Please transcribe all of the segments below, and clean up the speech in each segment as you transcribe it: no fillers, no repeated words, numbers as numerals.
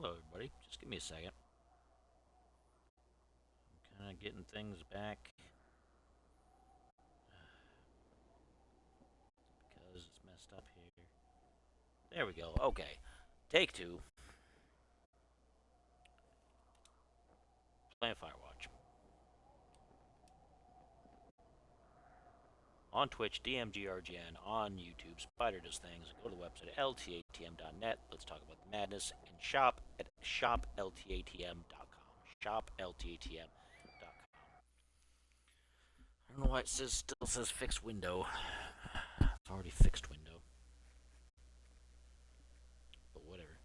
Hello, everybody. Just give me a second. I'm kind of getting things back because it's messed up here. There we go. Okay. Take two. Playing Firewatch. On Twitch, DMGRGN. On YouTube, Spider Does Things. Go to the website at ltatm.net. Let's talk about the madness. And shop at shopltatm.com. Shopltatm.com. I don't know why it still says fixed window. It's already fixed window. But whatever.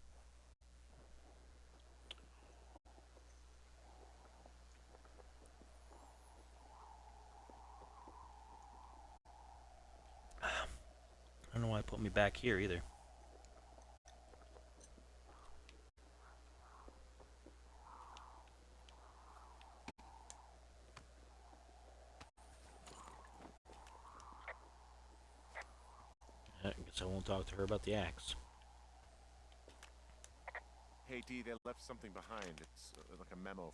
I don't know why it put me back here either. I guess I won't talk to her about the axe. Hey, D, they left something behind. It's like a memo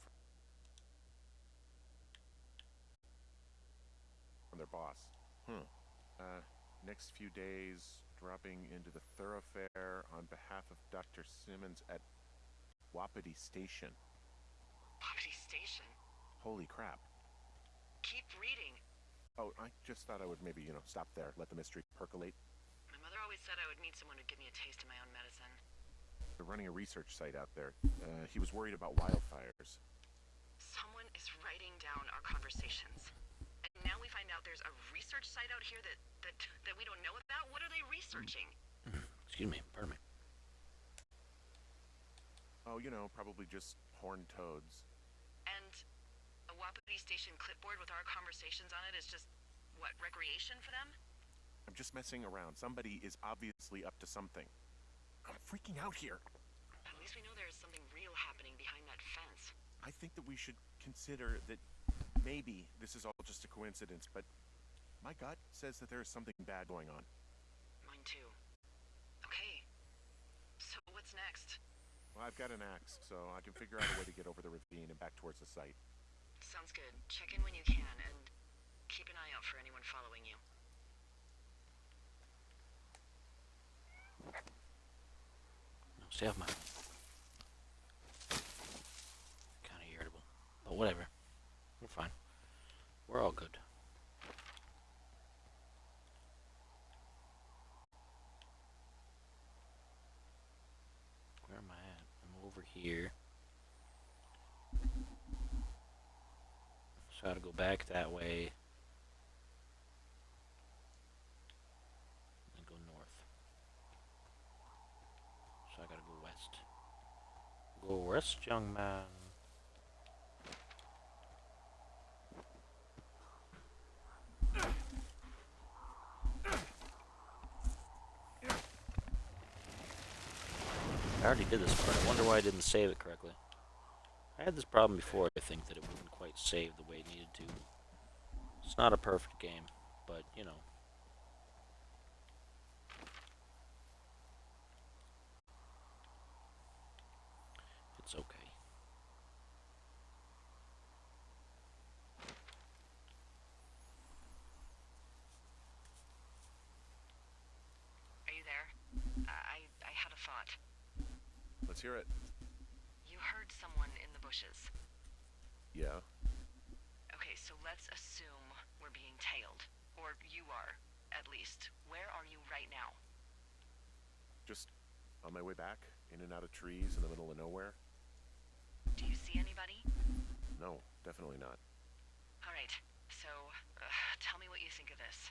from their boss. Next few days, dropping into the thoroughfare on behalf of Dr. Simmons at Wapiti Station. Wapiti Station? Holy crap. Keep reading. Oh, I just thought I would maybe, stop there, let the mystery percolate. My mother always said I would meet someone who'd give me a taste of my own medicine. They're running a research site out there. He was worried about wildfires. Someone is writing down our conversations. And now we find out there's a research site out here that we don't know about? What are they researching? Excuse me, pardon me. Oh, probably just horned toads. And a Wapiti Station clipboard with our conversations on it is just, what, recreation for them? I'm just messing around. Somebody is obviously up to something. I'm freaking out here. At least we know there is something real happening behind that fence. I think that we should consider that maybe this is all just a coincidence, but my gut says that there is something bad going on. Mine too. Okay. So what's next? Well, I've got an axe, so I can figure out a way to get over the ravine and back towards the site. Sounds good. Check in when you can, and keep an eye out for anyone following you. Stay off my... Kind of irritable. But whatever. We're fine. We're all good. Where am I at? I'm over here. So I gotta go back that way. And go north. So I gotta go west. Go west, young man. I already did this part. I wonder why I didn't save it correctly. I had this problem before, I think, that it wouldn't quite save the way it needed to. It's not a perfect game, but, it's okay. Are you there? I had a thought. Let's hear it. You heard someone in the bushes. Yeah. Okay, so let's assume we're being tailed. Or you are, at least. Where are you right now? Just on my way back, in and out of trees in the middle of nowhere. Do you see anybody? No, definitely not. Alright, so, tell me what you think of this.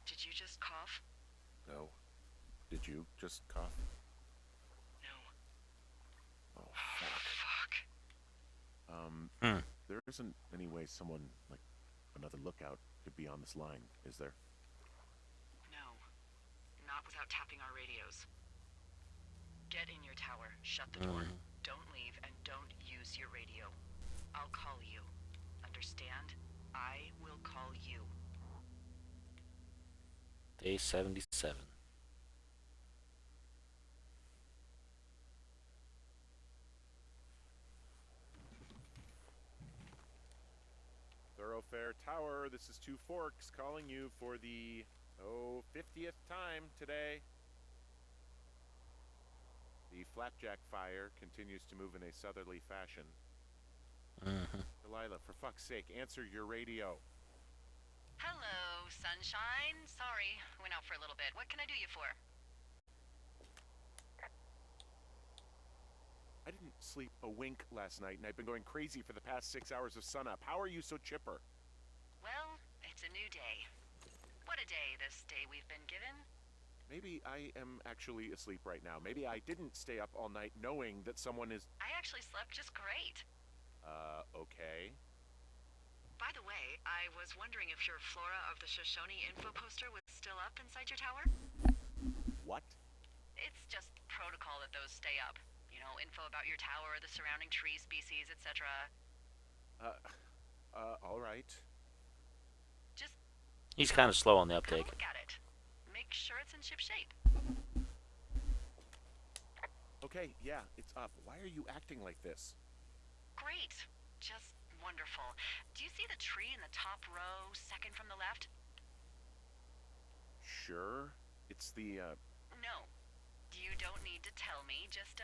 Did you just cough? No. Did you just cough? No. Oh, fuck. Fuck. There isn't any way someone, like another lookout, could be on this line, is there? No. Not without tapping our radios. Get in your tower, shut the door, don't leave, and don't use your radio. I'll call you. Understand? I will call you. Day 77. Fair Tower, this is Two Forks calling you for the, 50th time today. The flapjack fire continues to move in a southerly fashion. Delilah, for fuck's sake, answer your radio. Hello, sunshine. Sorry, went out for a little bit. What can I do you for? I didn't sleep a wink last night, and I've been going crazy for the past 6 hours of sunup. How are you so chipper? Well, it's a new day. What a day, this day we've been given. Maybe I am actually asleep right now. Maybe I didn't stay up all night knowing that someone is... I actually slept just great. Okay. By the way, I was wondering if your Flora of the Shoshone info poster was still up inside your tower? What? It's just protocol that those stay up. You know, info about your tower, the surrounding tree species, etc. All right. Just He's kind of slow on the have a uptake. look at it. Make sure it's in ship shape. Okay, yeah, it's up. Why are you acting like this? Great. Just wonderful. Do you see the tree in the top row, second from the left? Sure. It's the, No. You don't need to tell me. Just,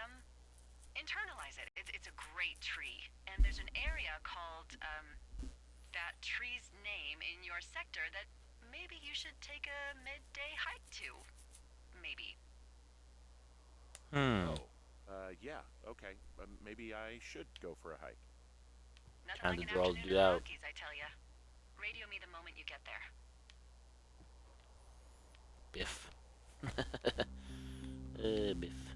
internalize it. It's a great tree. And there's an area called, that tree's name in your sector that maybe you should take a midday hike to. Maybe. Yeah, okay. Maybe I should go for a hike. Nothing Time like to an draw the afternoon dude in the out. Rockies, I tell ya. Radio me the moment you get there. Biff. Biff.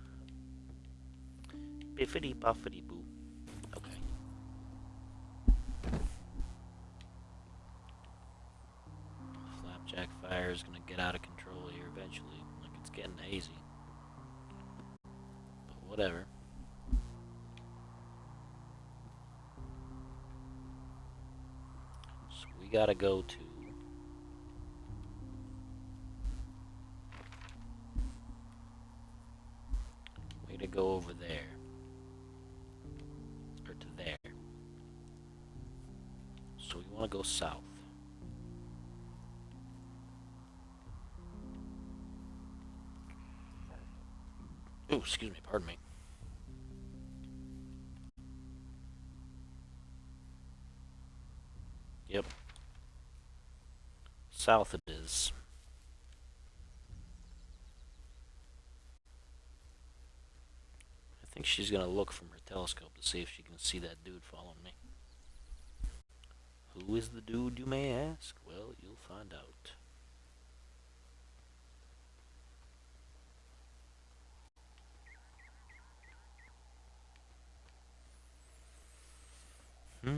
Biffity boffity boo. Okay. Flapjack fire is gonna get out of control here eventually. Like, it's getting hazy. But whatever. So we gotta go to... Way to go over there. Or to there. So we want to go south. Oh, excuse me, pardon me. Yep. South it is. I think she's gonna look from her telescope to see if she can see that dude following me. Who is the dude, you may ask? Well, you'll find out. I'll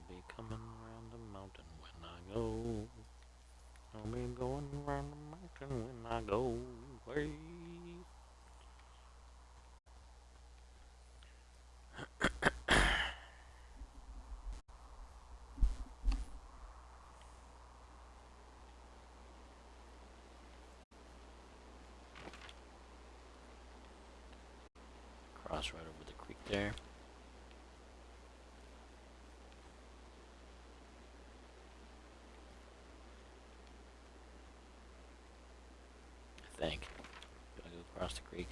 be coming around the mountain when I go. I'll be going around the mountain when I go. Way. Cross right over the creek there. I think. Do I go across the creek?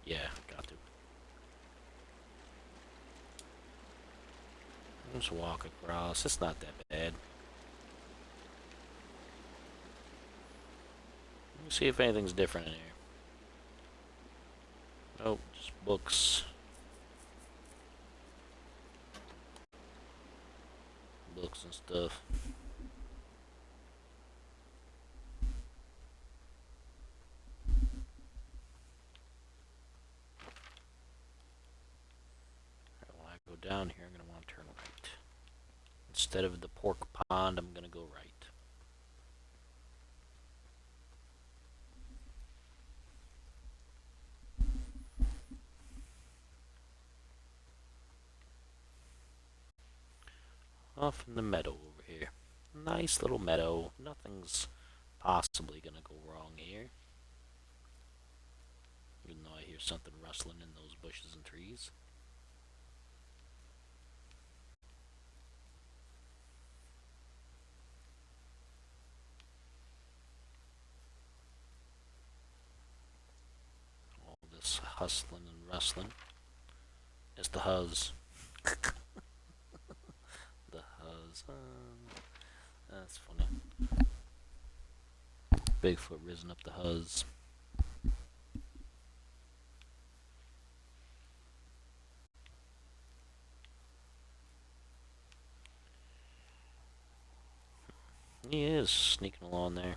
Yeah, got to. Just walk across. It's not that bad. Let's see if anything's different in here. Nope, just books. Books and stuff. Alright, when I go down here, I'm going to want to turn right. Instead of the pork pond, I'm going to go right. Off in the meadow over here. Nice little meadow. Nothing's possibly gonna go wrong here. Even though I hear something rustling in those bushes and trees. All this hustling and rustling. It's the Huz. The Huz. That's funny. Bigfoot risen up the Huz. He is sneaking along there.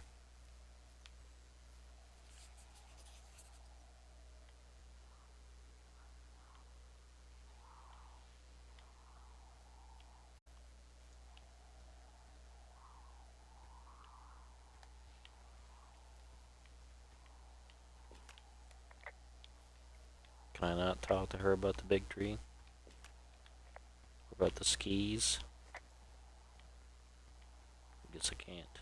Can I not talk to her about the big tree? Or about the skis? I guess I can't.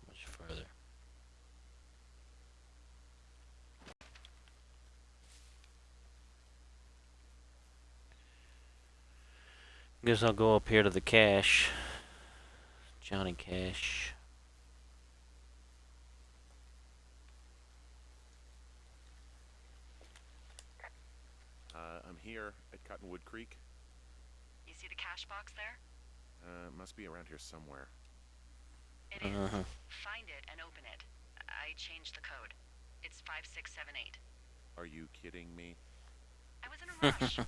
Much further. Guess I'll go up here to the cache. Johnny Cash. I'm here at Cottonwood Creek. You see the cash box there? Must be around here somewhere. It is. Find it and open it. I changed the code. It's 5678. Are you kidding me? I was in a rush.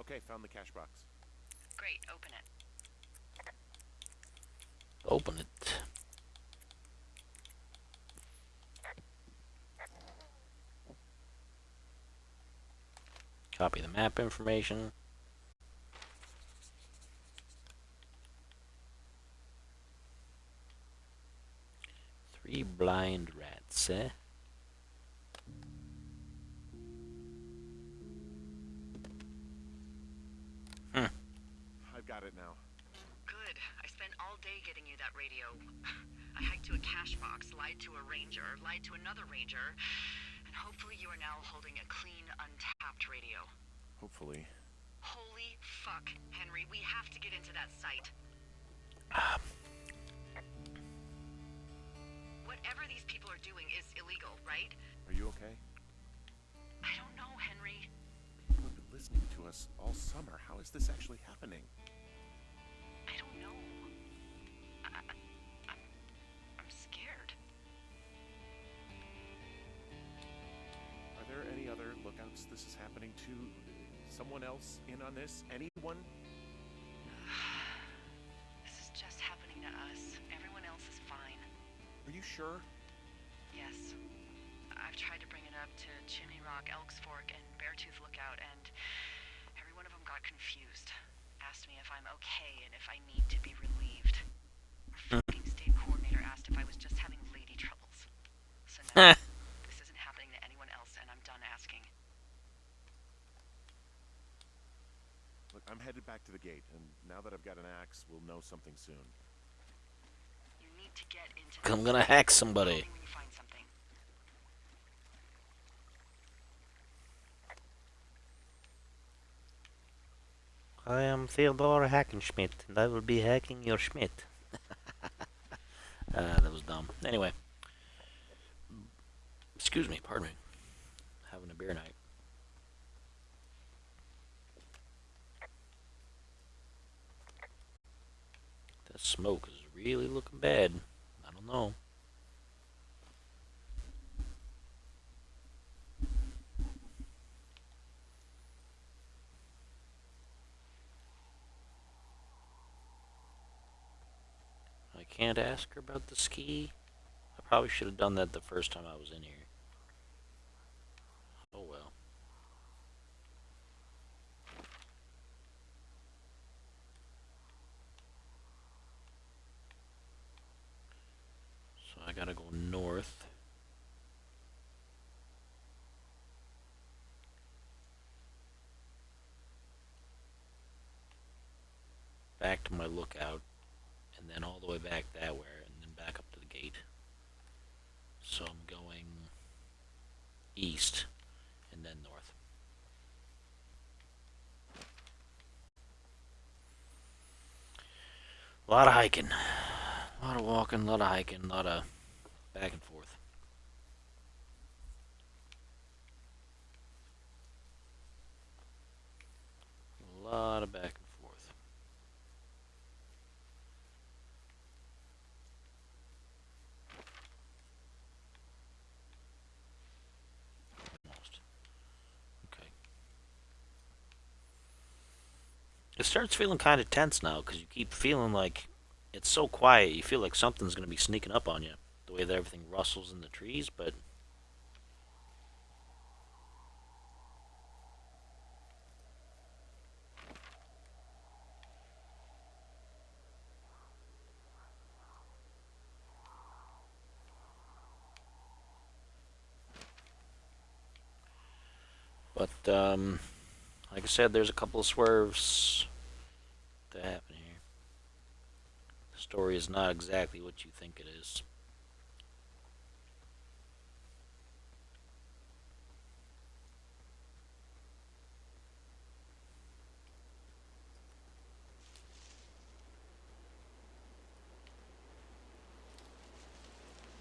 Okay, found the cash box. Great, open it. Open it. Copy the map information. Three blind rats, eh? I've got it now. Good. I spent all day getting you that radio. I hiked to a cash box, lied to a ranger, lied to another ranger, and hopefully you are now holding a clean, untapped radio. Hopefully. Holy fuck, Henry, we have to get into that site. Whatever these people are doing is illegal, right? Are you okay? I don't know, Henry. People have been listening to us all summer. How is this actually happening? I don't know. I'm scared. Are there any other lookouts this is happening to? Someone else in on this? Anyone? This is just happening to us. Everyone else is fine. Are you sure? Yes. I've tried to bring it up to Chimney Rock, Elks Fork, and Beartooth Lookout, and every one of them got confused. Asked me if I'm okay and if I need to be relieved. Our fucking state coordinator asked if I was just having lady troubles. So no, this isn't happening to anyone else, and I'm done asking. Look, I'm headed back to the gate, and now that I've got an axe, we'll know something soon. You need to get into I'm gonna hack somebody. Call me when you find something. I am Theodore Hackenschmidt, and I will be hacking your Schmidt. That was dumb. Anyway. Excuse me, pardon me. Having a beer night. That smoke is really looking bad. I don't know. I can't ask her about the ski. I probably should have done that the first time I was in here. Oh well. north. Back to my lookout, and then all the way back that way, and then back up to the gate. So I'm going east, and then north. A lot of hiking. A lot of walking, a lot of hiking, a lot of back and forth. A lot of back and forth. Almost. Okay. It starts feeling kind of tense now because you keep feeling like it's so quiet. You feel like something's going to be sneaking up on you. The way that everything rustles in the trees, but like I said, there's a couple of swerves that happen here. The story is not exactly what you think it is.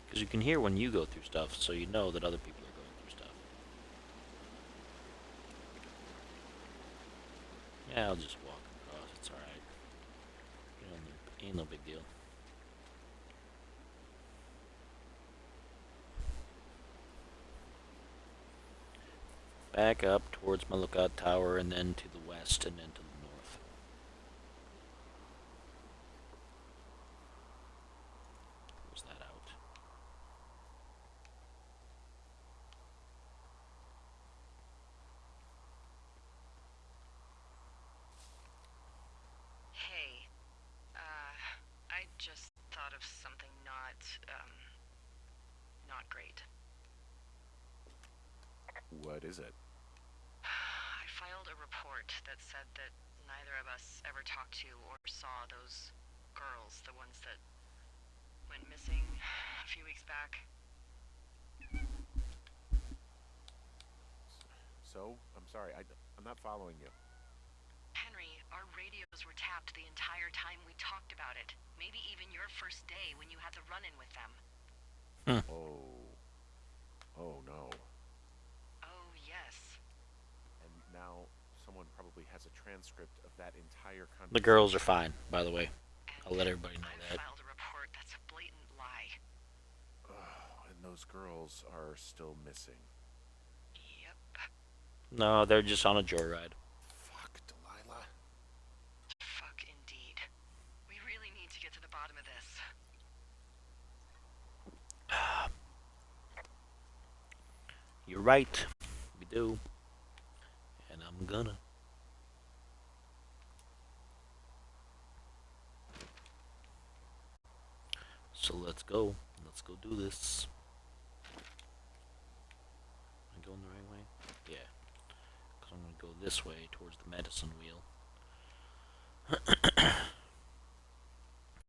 Because you can hear when you go through stuff, so you know that other people are going through stuff. Yeah, I'll just walk across. It's alright. Ain't no big deal. Back up towards my lookout tower, and then to the west, and then to the north. Close that out. Hey, I just thought of something not great. What is it? I filed a report that said that neither of us ever talked to or saw those girls, the ones that went missing a few weeks back. So? I'm sorry, I'm not following you. Henry, our radios were tapped the entire time we talked about it. Maybe even your first day when you had the run-in with them. Oh. Oh, no. Oh, yes. And now someone probably has a transcript of that entire conversation. The girls are fine, by the way. And I'll let everybody know I that. filed a report that's a blatant lie. And those girls are still missing. Yep. No, they're just on a joyride. Fuck, Delilah. Fuck indeed. We really need to get to the bottom of this. You're right. We do. And I'm gonna. So let's go. Let's go do this. Am I going the right way? Yeah. Because I'm going to go this way towards the medicine wheel.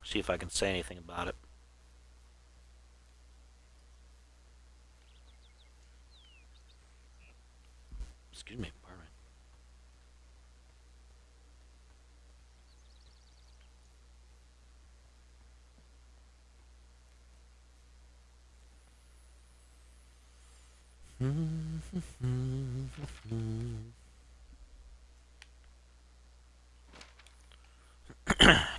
See if I can say anything about it. Excuse me, pardon me.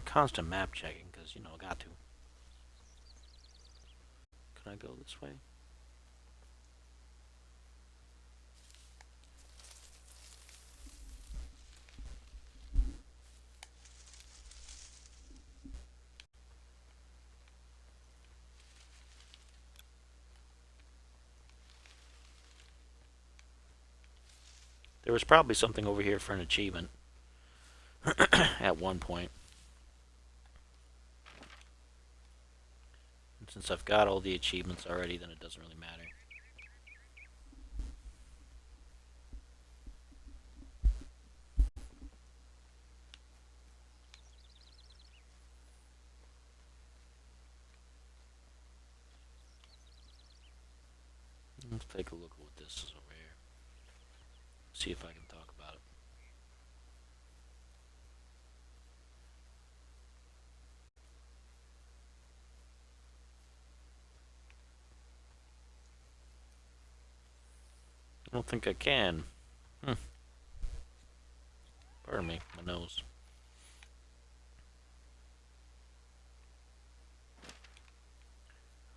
Constant map checking, because, you know, got to. Can I go this way? There was probably something over here for an achievement at one point. since I've got all the achievements already, then it doesn't really matter. Let's take a look at what this is over here. See if I can talk about it. I don't think I can. Pardon me, my nose.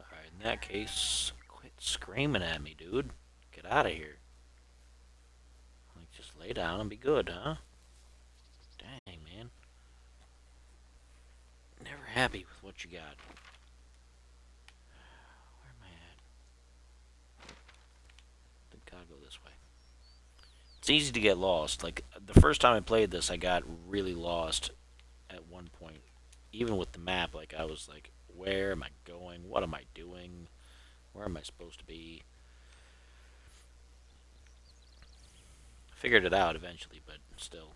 Alright, in that case, quit screaming at me, dude. Get out of here. Like, just lay down and be good, huh? Dang, man. Never happy with what you got. Where am I at? I think I gotta go this way. It's easy to get lost. Like, the first time I played this, I got really lost at one point. Even with the map, like, I was like, where am I going? What am I doing? Where am I supposed to be? Figured it out eventually, but still.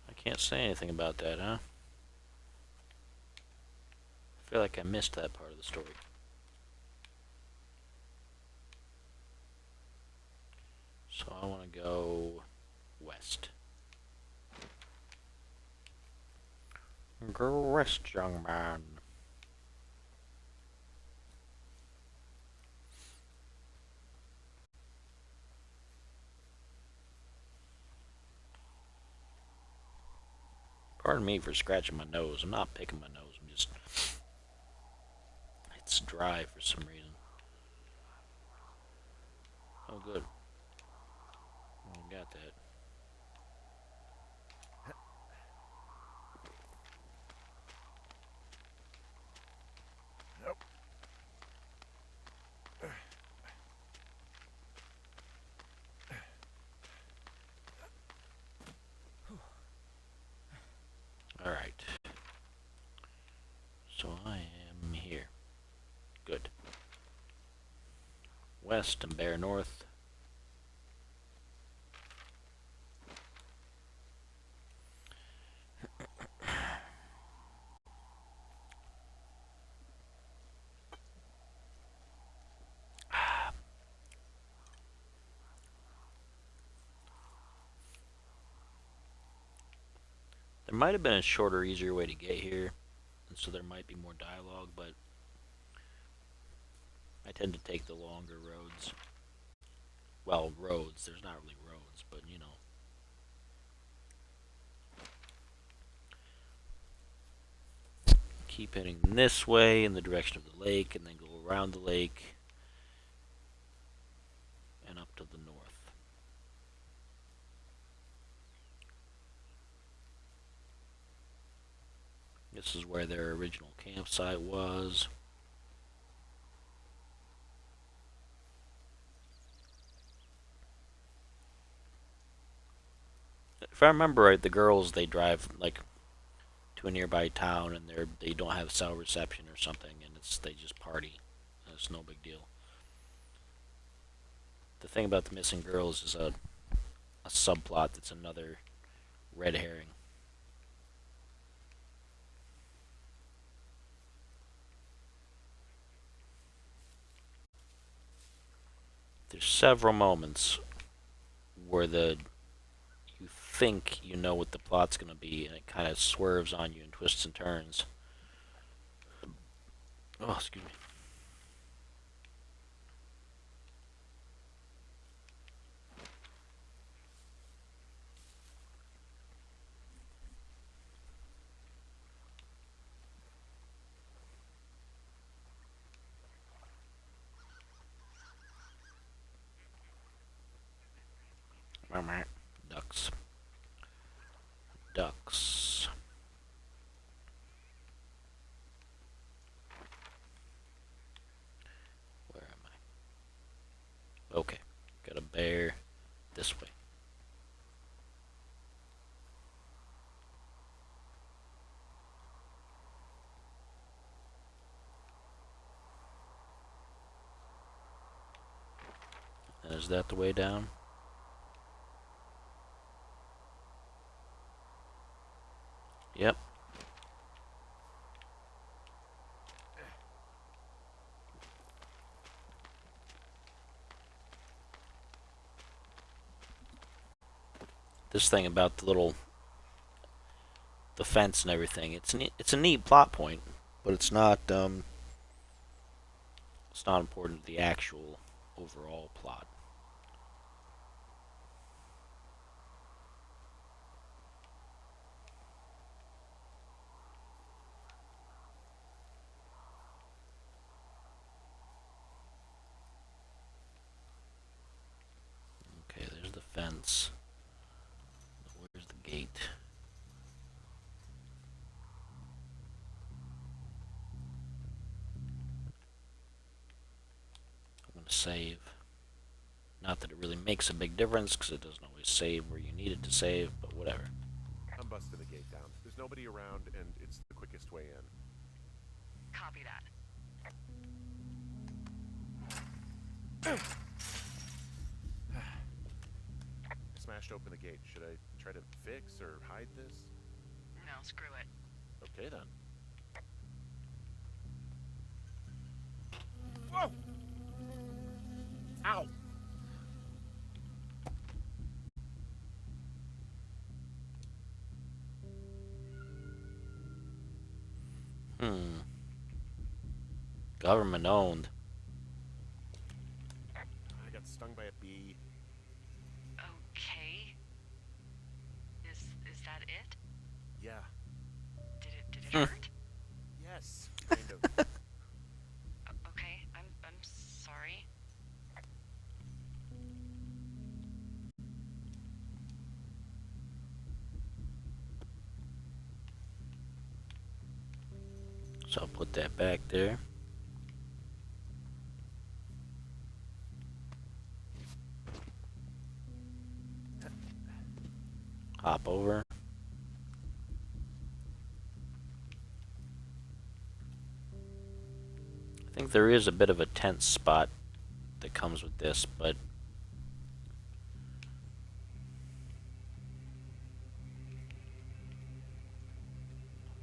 I can't say anything about that, huh? I feel like I missed that part of the story. So I want to go west. Go west, young man. Pardon me for scratching my nose. I'm not picking my nose. I'm just... It's dry for some reason. Oh, good. Oh, got that. Nope. Alright. So I am here. Good. West and bear north. There might have been a shorter, easier way to get here, and so there might be more dialogue, but I tend to take the longer roads. Well, roads. There's not really roads, but you know. Keep heading this way in the direction of the lake, and then go around the lake and up to the north. This is where their original campsite was. If I remember right, the girls, they drive like to a nearby town, and they don't have cell reception or something, and they just party. It's no big deal. The thing about the missing girls is a subplot that's another red herring. There's several moments where you think you know what the plot's going to be, and it kind of swerves on you and twists and turns. Oh, excuse me. Is that the way down? Yep. This thing about the fence and everything. It's a neat plot point, but it's not important to the actual overall plot. Okay, there's the fence. Where's the gate? I'm gonna save. Not that it really makes a big difference, because it doesn't always save where you need it to save, but whatever. I'm busting the gate down. There's nobody around, and it's the quickest way in. Copy that. I smashed open the gate. Should I try to fix or hide this? No, screw it. Okay, then. Whoa! Ow! Government owned. I got stung by a bee. Okay. Is that it? Yeah. Did it hurt? Yes. Kind of. Okay, I'm sorry. So I'll put that back there. Hop over. I think there is a bit of a tense spot that comes with this, but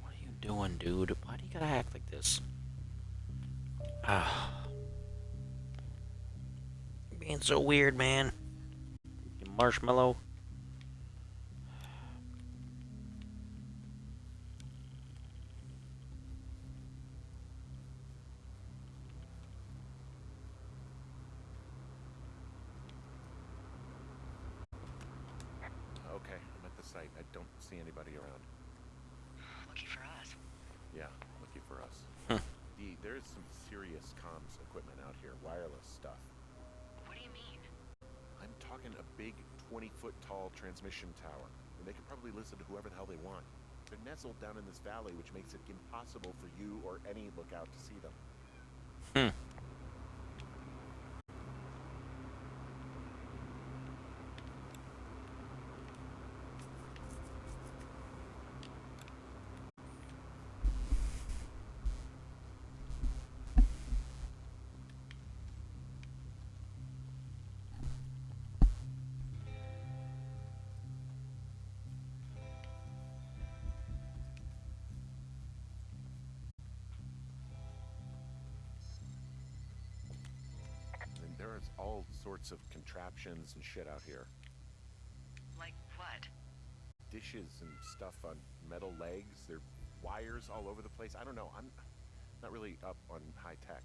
what are you doing, dude? Why do you gotta act like this? Ah. You're being so weird, man. You marshmallow. Okay, I'm at the site. I don't see anybody around. Lucky for us. Yeah, lucky for us. D, there is some serious comms equipment out here. Wireless stuff. What do you mean? I'm talking a big 20-foot tall transmission tower. And they can probably listen to whoever the hell they want. They're nestled down in this valley, which makes it impossible for you or any lookout to see them. And there's all sorts of contraptions and shit out here. Like what? Dishes and stuff on metal legs. There are wires all over the place. I don't know. I'm not really up on high tech.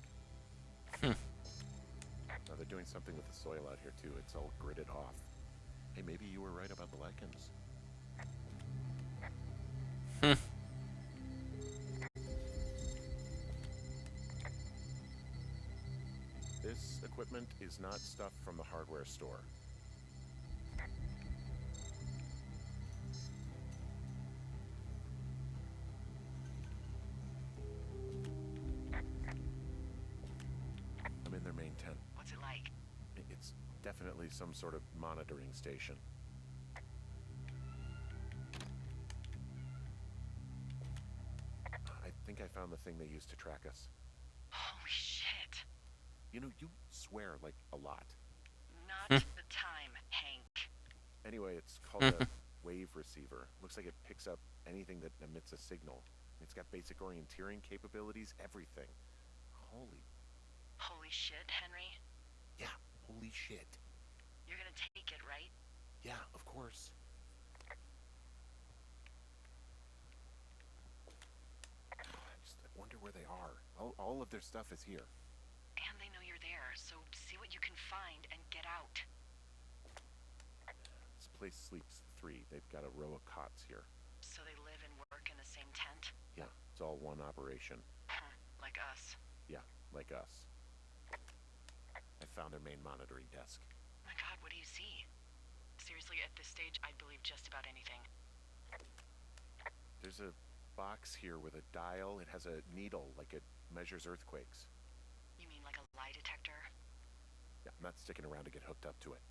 Now they're doing something with the soil out here too. It's all gridded off. Hey, maybe you were right about the lichens. This equipment is not stuff from the hardware store. I'm in their main tent. What's it like? It's definitely some sort of monitoring station. I think I found the thing they used to track us. Holy shit. You know, you swear like a lot. Not Not the time, Hank. Anyway, it's called a wave receiver. Looks like it picks up anything that emits a signal. It's got basic orienteering capabilities, everything. Holy, Holy shit, Henry. yeah, holy shit. You're gonna take it, right? Yeah, of course. I wonder where they are. All of their stuff is here. And they know you're there, so see what you can find and get out. This place sleeps 3. They've got a row of cots here. So they live and work in the same tent? Yeah, it's all one operation. Like us. Yeah, like us. I found their main monitoring desk. My god, what do you see? Seriously, at this stage, I'd believe just about anything. There's a box here with a dial. It has a needle, like it measures earthquakes. You mean like a lie detector? Yeah, I'm not sticking around to get hooked up to it.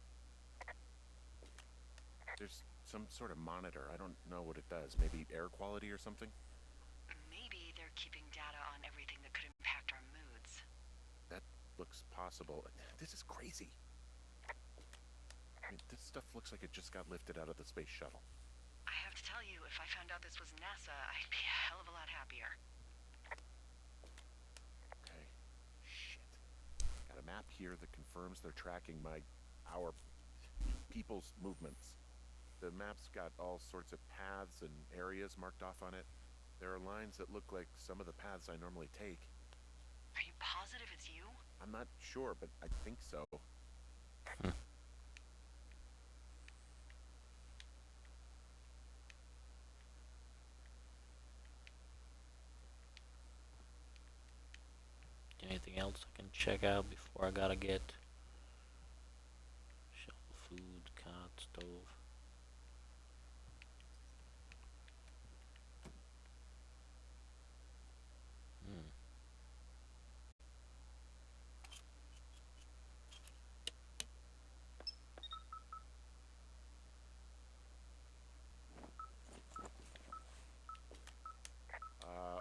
There's some sort of monitor. I don't know what it does. Maybe air quality or something? Maybe they're keeping data on everything that could impact our moods. That looks possible. This is crazy. I mean, this stuff looks like it just got lifted out of the space shuttle. I have to tell you, if I found out this was NASA, I'd be a hell of a lot happier. Okay. Shit. Got a map here that confirms they're tracking our people's movements. The map's got all sorts of paths and areas marked off on it. There are lines that look like some of the paths I normally take. Are you positive it's you? I'm not sure, but I think so. Anything else I can check out before I gotta get shelf, food, cot, stove?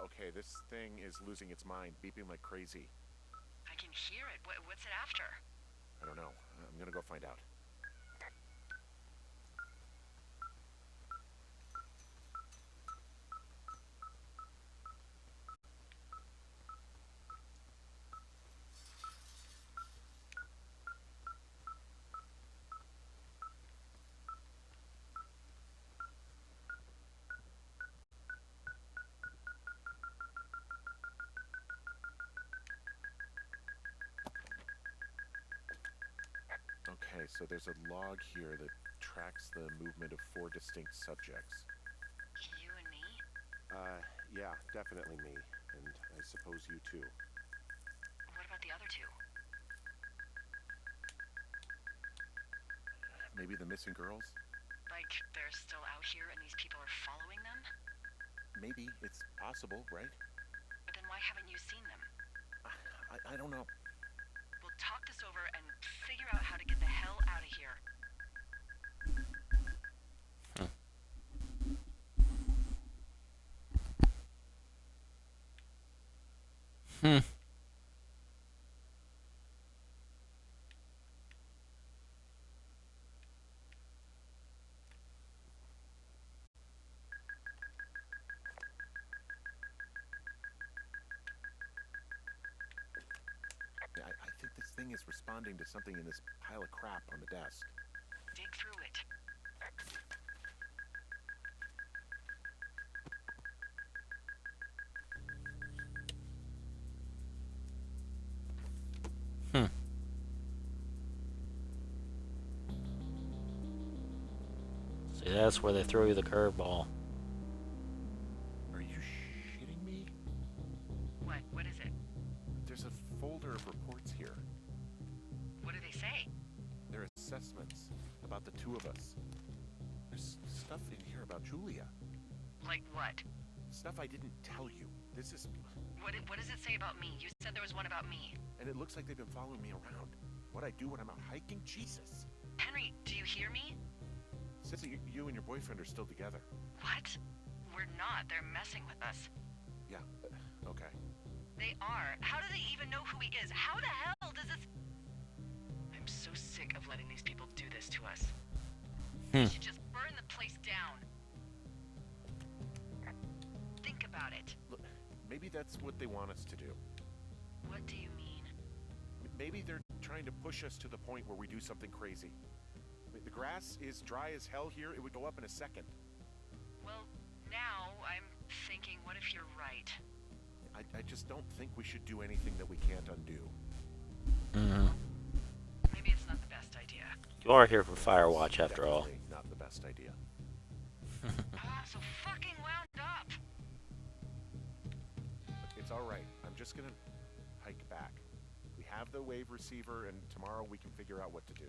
Okay, this thing is losing its mind, beeping like crazy. I can hear it. What's it after? I don't know. I'm gonna go find out. Okay, so there's a log here that tracks the movement of 4 distinct subjects. You and me? Yeah, definitely me. And I suppose you too. What about the other two? Maybe the missing girls? Like, they're still out here and these people are following them? Maybe. It's possible, right? But then why haven't you seen them? I don't know. We'll talk this over and figure out how to get the hell out of here. Hmm. I think this thing is responding to something in this pile of crap on the desk. Dig through it. See, that's where they throw you the curveball. Are you shitting me? What is it? There's a folder of reports here. What do they say? They're assessments about the 2 of us. There's stuff in here about Julia. Like what? Stuff I didn't tell you. This is... What does it say about me? You said there was one about me. And it looks like they've been following me around. What I do when I'm out hiking? Jesus. Henry, do you hear me? Says you and your boyfriend are still together. What? We're not. They're messing with us. Yeah, okay. They are. How do they even know who he is? How the hell does this... I'm I'm so sick of letting these people do this to us. Hmm. We should just burn the place down. Think about it. Look, maybe that's what they want us to do. What do you mean? Maybe they're trying to push us to the point where we do something crazy. The grass is dry as hell here. It would go up in a second. Well, now I'm thinking, what if you're right? I just don't think we should do anything that we can't undo. Mm-hmm. Maybe it's not the best idea. You are here for Firewatch, after all. Definitely not the best idea. I'm so fucking wound up. It's all right. I'm just gonna hike back. We have the wave receiver, and tomorrow we can figure out what to do.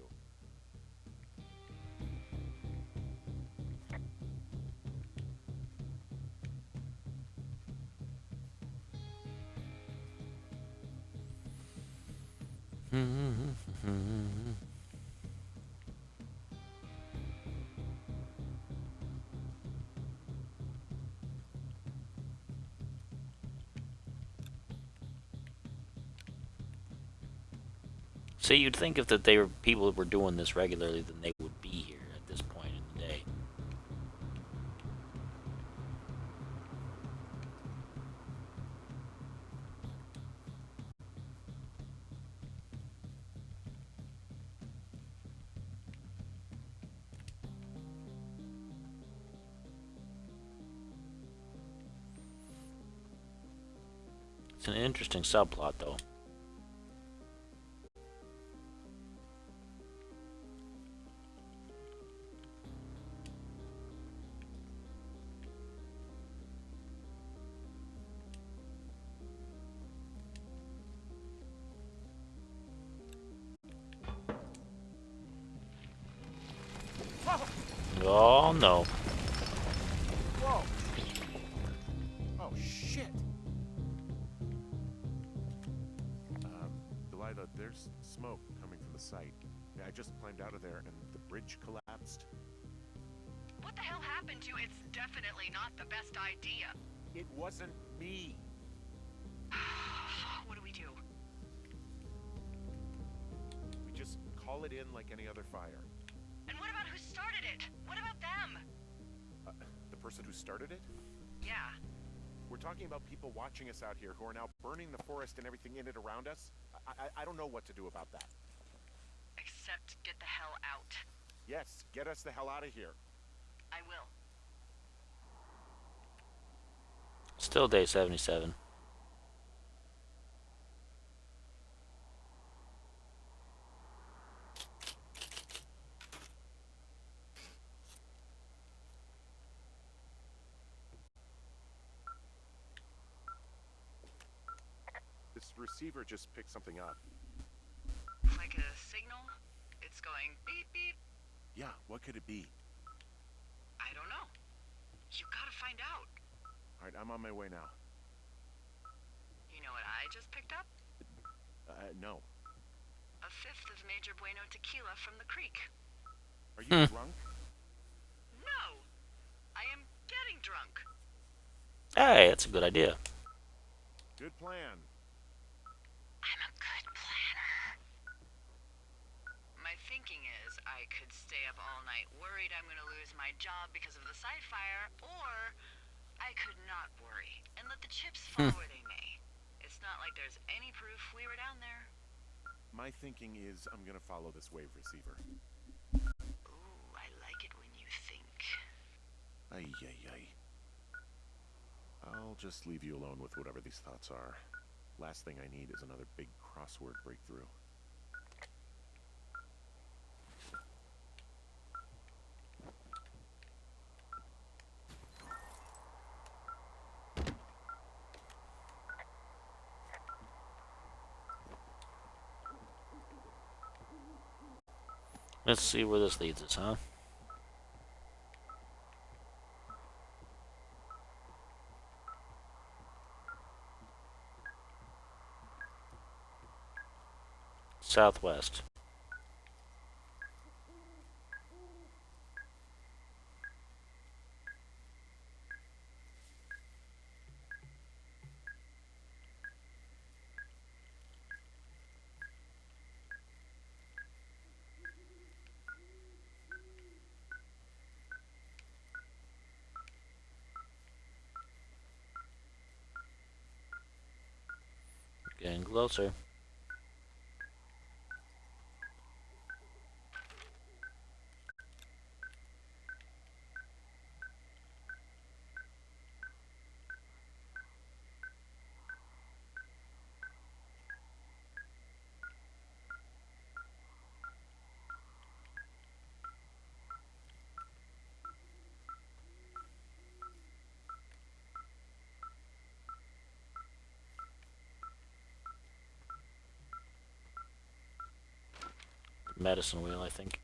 See, you'd think if that people were doing this regularly, then they would be here at this point in the day. It's an interesting subplot, though. Oh no. Whoa! Oh, shit! Delilah, there's smoke coming from the site. I just climbed out of there and the bridge collapsed. What the hell happened to you? It's definitely not the best idea. It wasn't me! What do we do? We just call it in like any other fire. And what about who started it? What about them? The person who started it? Yeah. We're talking about people watching us out here who are now burning the forest and everything in it around us. I don't know what to do about that. Except get the hell out. Yes, get us the hell out of here. I will. Still day 77. This receiver just picked something up. Like a signal? It's going beep beep. Yeah, what could it be? I don't know. You gotta find out. All right, I'm on my way now. You know what I just picked up? No. A fifth of Major Bueno tequila from the creek. Are you drunk? No! I am getting drunk. Hey, that's a good idea. Good plan. I'm a good planner. My thinking is I could stay up all night worried I'm gonna lose my job because of the site fire, or I could not worry and let the chips fall where they may. It's not like there's any proof we were down there. My thinking is I'm gonna follow this wave receiver. Ooh, I like it when you think. Ay, ay, ay. I'll just leave you alone with whatever these thoughts are. Last thing I need is another big crossword breakthrough. Let's see where this leads us, huh? Southwest. Getting closer. Medicine wheel, I think.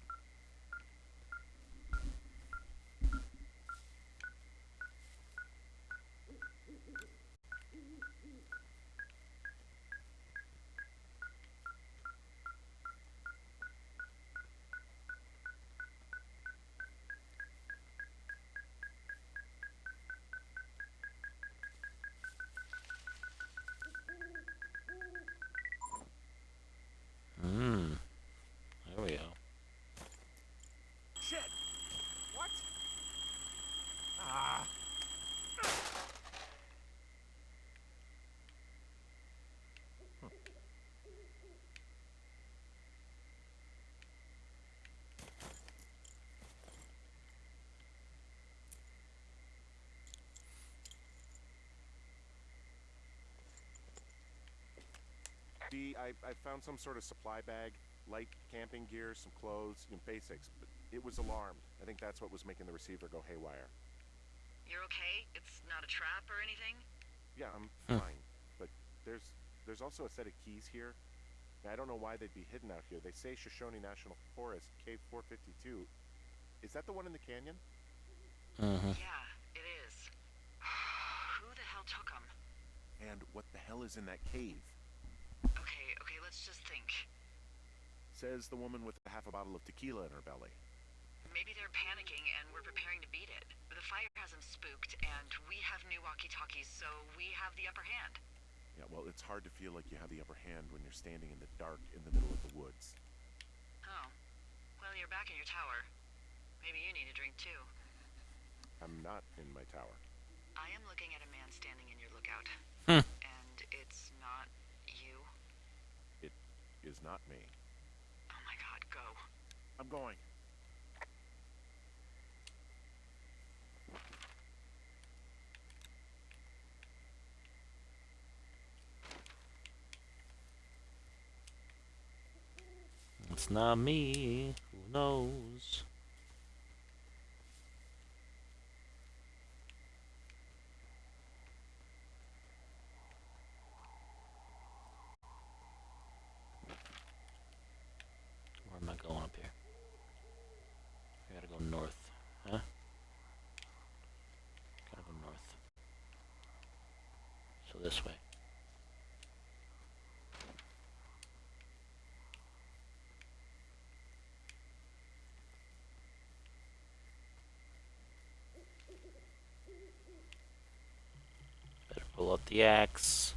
There we go. Shit! What? Ah! I found some sort of supply bag, light camping gear, some clothes, basics, but it was alarmed. I think that's what was making the receiver go haywire. You're okay? It's not a trap or anything? Yeah, I'm fine, but there's also a set of keys here. I don't know why they'd be hidden out here. They say Shoshone National Forest, Cave 452. Is that the one in the canyon? Yeah, it is. Who the hell took them? And what the hell is in that cave? Okay, let's just think. Says the woman with half a bottle of tequila in her belly. Maybe they're panicking and we're preparing to beat it. The fire has them spooked, and we have new walkie-talkies, so we have the upper hand. Yeah, well, it's hard to feel like you have the upper hand when you're standing in the dark in the middle of the woods. Oh. Well, you're back in your tower. Maybe you need a drink, too. I'm not in my tower. I am looking at a man standing in your lookout. Hmm. And it's not you? It is not me. Oh my god, go. I'm going. It's not me. Who knows? Where am I going up here? I gotta go north. Huh? Gotta go north. So this way. Better pull out the axe.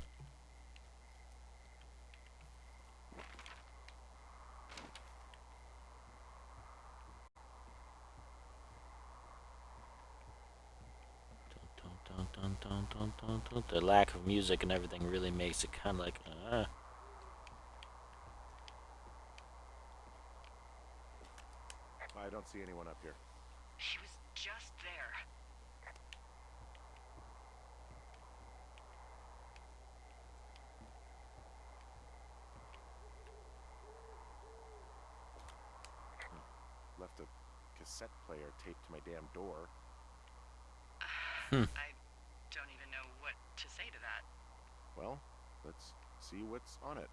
Dun, dun, dun, dun, dun, dun. The lack of music and everything really makes it kind of like, I don't see anyone up here. He was just there. Left a cassette player taped to my damn door. I don't even know what to say to that. Well, let's see what's on it.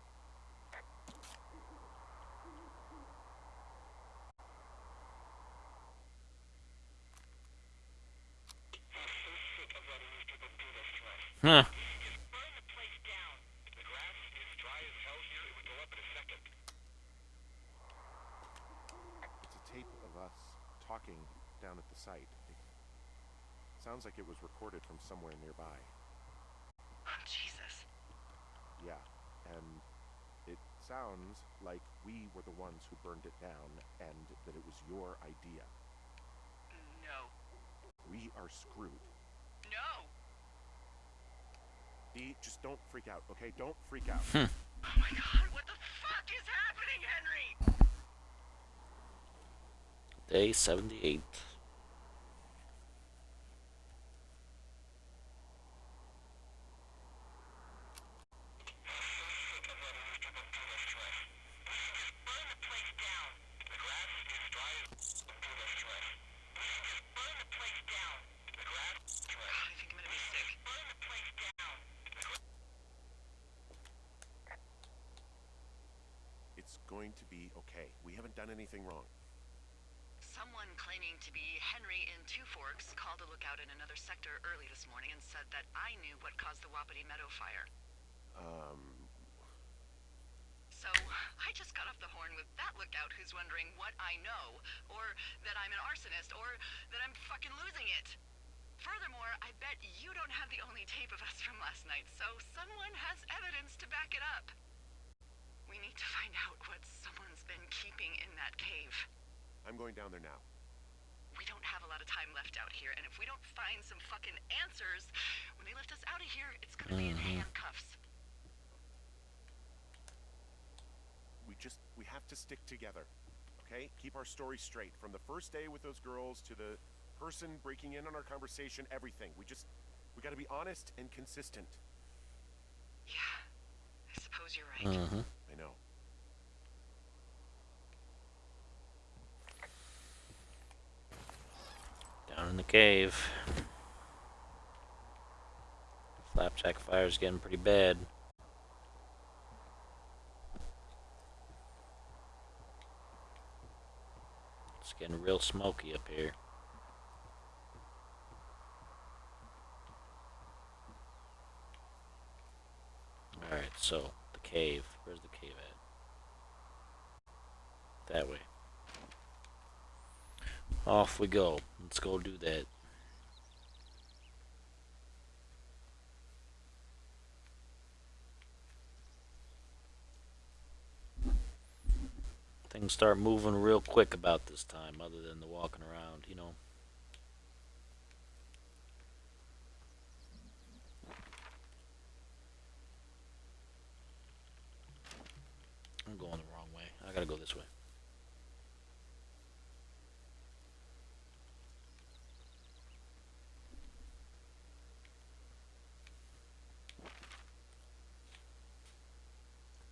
huh. Burn the place down. The grass is dry as hell here. It would go up in a second. It's a tape of us talking down at the site. It sounds like it was recorded from somewhere nearby. Oh, Jesus. Yeah, and it sounds like we were the ones who burned it down and that it was your idea. No. We are screwed. No! D, Just don't freak out, okay? Don't freak out. Oh my god, what the fuck is happening, Henry? Day 78. I think I'm gonna be sick. It's going to be okay. We haven't done anything wrong. Someone claiming to be Henry in Two Forks called a lookout in another sector early this morning and said that I knew what caused the Wapiti Meadow fire. So, I just got off the horn with that lookout who's wondering what I know, or that I'm an arsonist, or that I'm fucking losing it. Furthermore, I bet you don't have the only tape of us from last night, so someone has evidence to back it up. We need to find out what someone's been keeping in that cave. I'm going down there now. We don't have a lot of time left out here, and if we don't find some fucking answers, when they lift us out of here, it's gonna be in handcuffs. We have to stick together, okay? Keep our story straight. From the first day with those girls to the person breaking in on our conversation, everything. We gotta be honest and consistent. Yeah, I suppose you're right. I know. Down in the cave. Flapjack fire's getting pretty bad. It's getting real smoky up here. Alright, so, the cave. Where's the cave at? That way. Off we go. Let's go do that. Things start moving real quick about this time, other than the walking around, you know. I'm going the wrong way. I gotta go this way.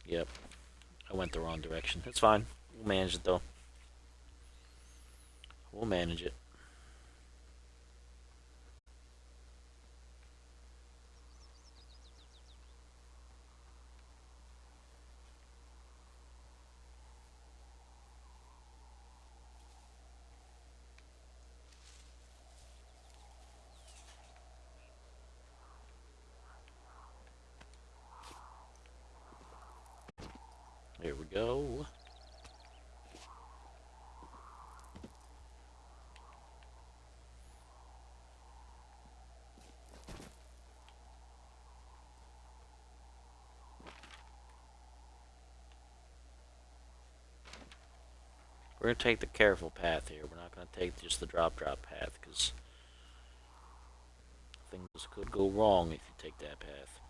Yep. I went the wrong direction. It's fine. We'll manage it, though. We'll manage it. Here we go. We're going to take the careful path here. We're not going to take just the drop path, because things could go wrong if you take that path.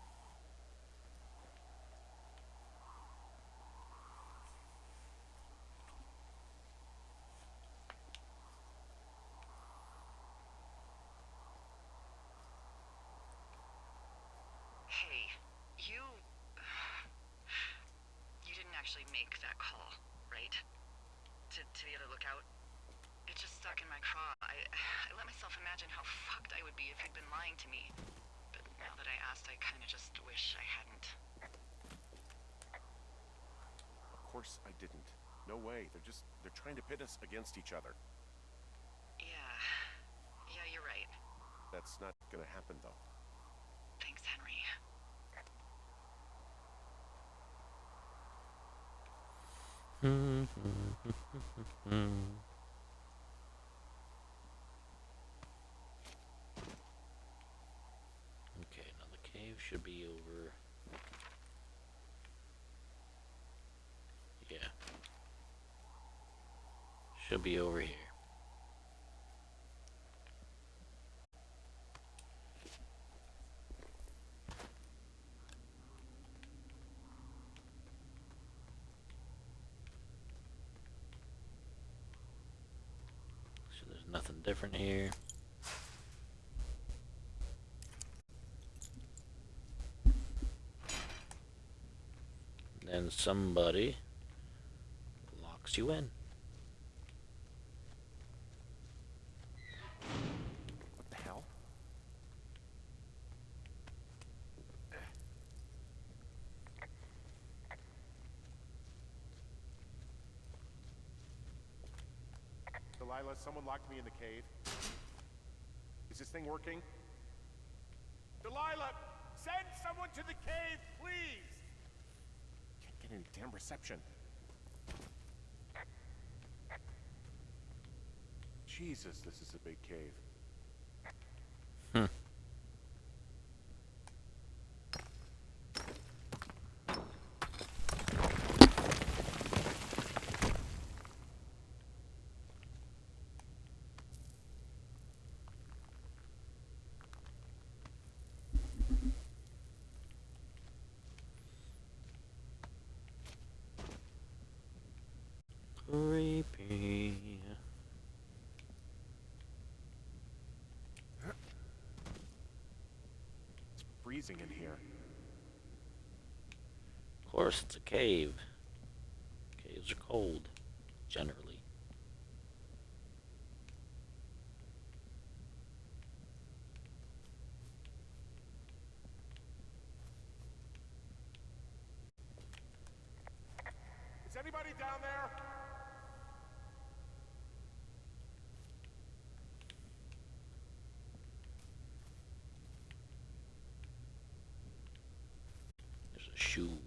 Hey, you didn't actually make that call, right? To the other lookout? It just stuck in my craw. I let myself imagine how fucked I would be if you'd been lying to me. But now that I asked, I kind of just wish I hadn't. Of course I didn't. No way. They're trying to pit us against each other. Yeah, you're right. That's not gonna happen, though. Thanks, Henry. Okay, now the cave should be over. Yeah. Should be over here. different here. Then somebody locks you in. What the hell? Delilah, someone locked me in the cave. Is this thing working? Delilah, send someone to the cave, please! Can't get any damn reception. Jesus, this is a big cave. Creepy. It's freezing in here. Of course, it's a cave. Caves are cold, generally. Is anybody down there? There's a shoe.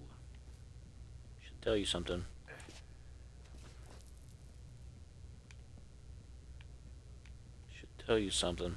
Should tell you something. Should tell you something.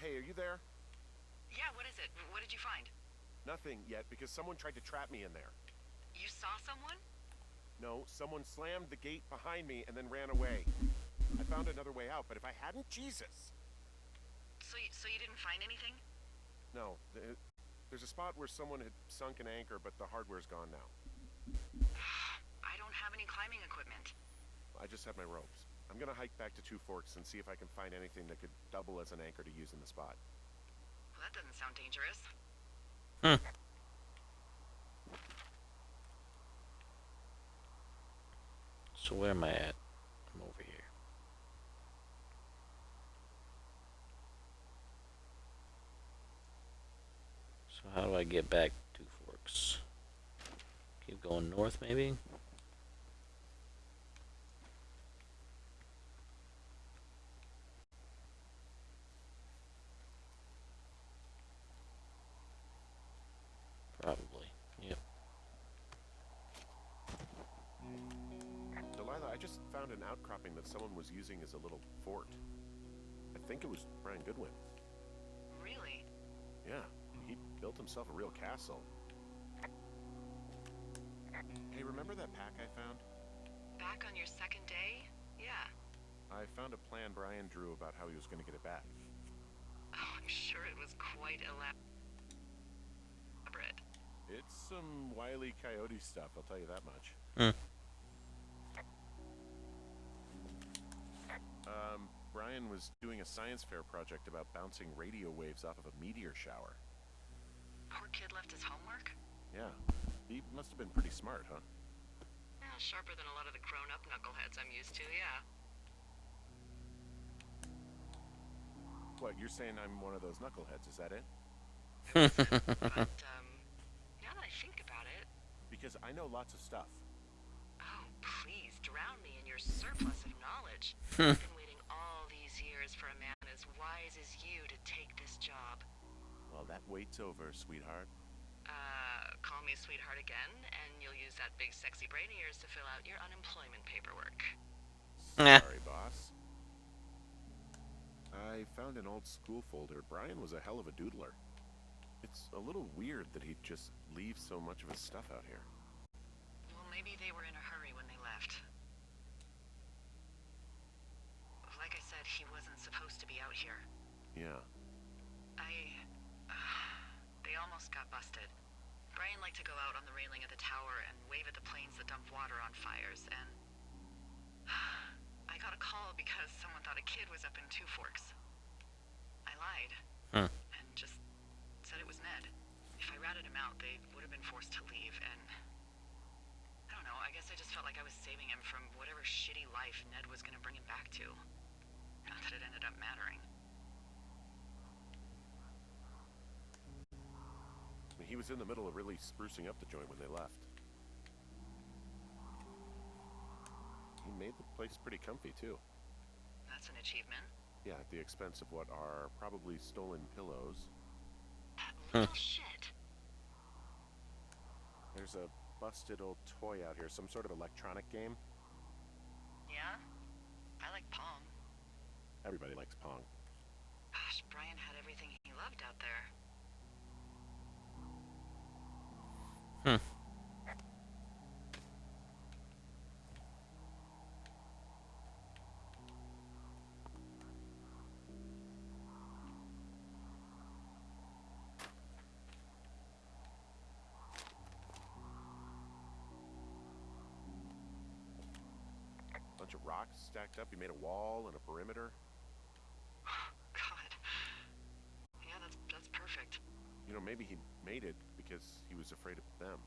Hey, are you there? Yeah, what is it? What did you find? Nothing yet, because someone tried to trap me in there. You saw someone? No, someone slammed the gate behind me and then ran away. I found another way out, but if I hadn't, Jesus! So you didn't find anything? No, there's a spot where someone had sunk an anchor, but the hardware's gone now. I don't have any climbing equipment. I just have my ropes. I'm gonna hike back to Two Forks and see if I can find anything that could double as an anchor to use in the spot. Well, that doesn't sound dangerous. So where am I at? I'm over here. So how do I get back to Forks? Keep going north, maybe? Probably. Yep. Delilah, I just found an outcropping that someone was using as a little fort. I think it was Brian Goodwin. Really? Yeah, he built himself a real castle. Hey, remember that pack I found? Back on your second day? Yeah. I found a plan Brian drew about how he was going to get it back. Oh, I'm sure it was quite elaborate. It's some Wile E. Coyote stuff, I'll tell you that much. Brian was doing a science fair project about bouncing radio waves off of a meteor shower. Poor kid left his homework? Yeah, he must have been pretty smart, huh? Yeah, sharper than a lot of the grown-up knuckleheads I'm used to, yeah. What, you're saying I'm one of those knuckleheads, is that it? But, now that I think about it... Because I know lots of stuff. Oh, please, drown me in your surplus of knowledge. I've been waiting all these years for a man as wise as you to take this job. Well, that wait's over, sweetheart. Calm call me sweetheart again, and you'll use that big sexy brain of yours to fill out your unemployment paperwork. Sorry, boss. I found an old school folder. Brian was a hell of a doodler. It's a little weird that he'd just leave so much of his stuff out here. Well, maybe they were in a hurry when they left. Like I said, he wasn't supposed to be out here. Yeah. They almost got busted. Brian liked to go out on the railing of the tower and wave at the planes that dumped water on fires, and I got a call because someone thought a kid was up in Two Forks. I lied. And just said it was Ned. If I ratted him out, they would have been forced to leave, and I don't know, I guess I just felt like I was saving him from whatever shitty life Ned was gonna bring him back to. Not that it ended up mattering. He was in the middle of really sprucing up the joint when they left. He made the place pretty comfy, too. That's an achievement. Yeah, at the expense of what are probably stolen pillows. That little shit. There's a busted old toy out here, some sort of electronic game. Yeah? I like Pong. Everybody likes Pong. Gosh, Brian had everything he loved out there. Bunch of rocks stacked up. He made a wall and a perimeter. God. Yeah, that's perfect. You know, maybe he made it because he was afraid of them.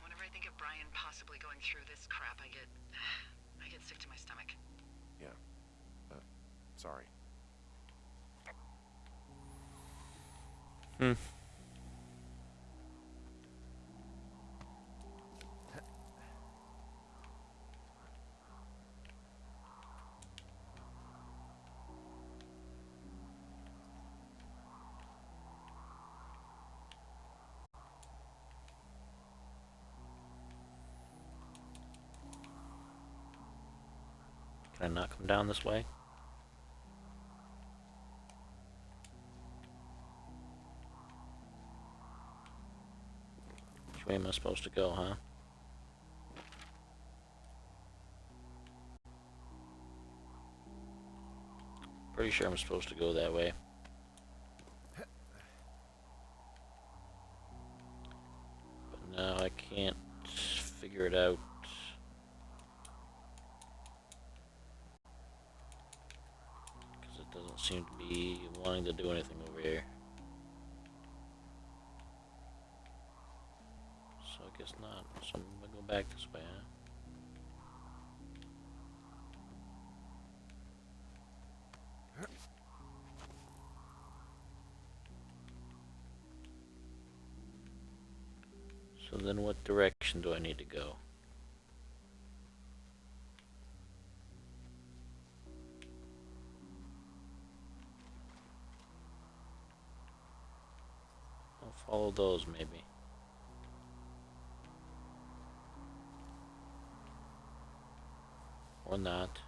Whenever I think of Brian possibly going through this crap, I get sick to my stomach. Yeah. Sorry. Can I not come down this way? Which way am I supposed to go, huh? Pretty sure I'm supposed to go that way. But now I can't figure it out. Because it doesn't seem to be wanting to do anything over here. So I guess not. So I'm gonna go back this way, huh? So then what direction do I need to go? I'll follow those maybe. Or not.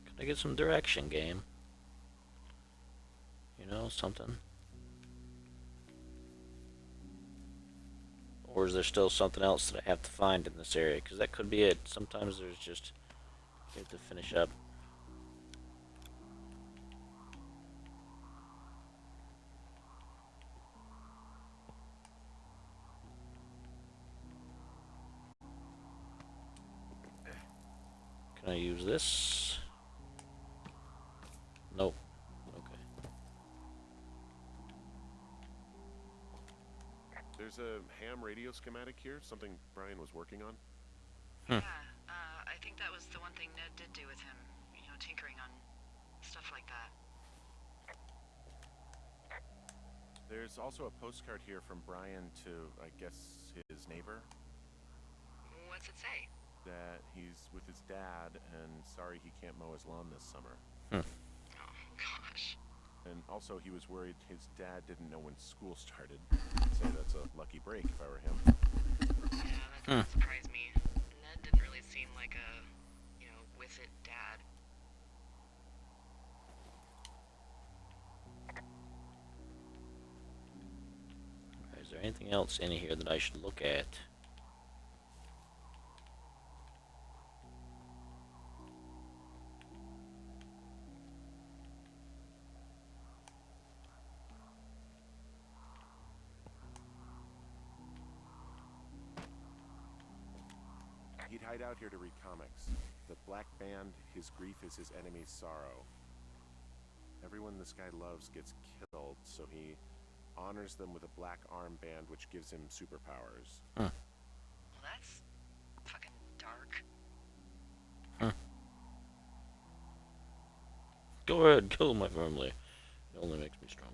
Can I get some direction, game? You know, something? Or is there still something else that I have to find in this area? Because that could be it. Sometimes there's just... You have to finish up. Can I use this? Nope. Okay. There's a ham radio schematic here, something Brian was working on. Yeah, I think that was the one thing Ned did do with him. You know, tinkering on stuff like that. There's also a postcard here from Brian to, I guess, his neighbor. What's it say? That he's with his dad and sorry he can't mow his lawn this summer. Oh, gosh. And also he was worried his dad didn't know when school started. Say that's a lucky break if I were him. Yeah, that doesn't surprise me. Ned didn't really seem like a, with it dad. Is there anything else in here that I should look at? He'd hide out here to read comics. The black band, his grief is his enemy's sorrow. Everyone this guy loves gets killed, so he honors them with a black armband which gives him superpowers. Well, that's fucking dark. Go ahead, kill my family. It only makes me stronger.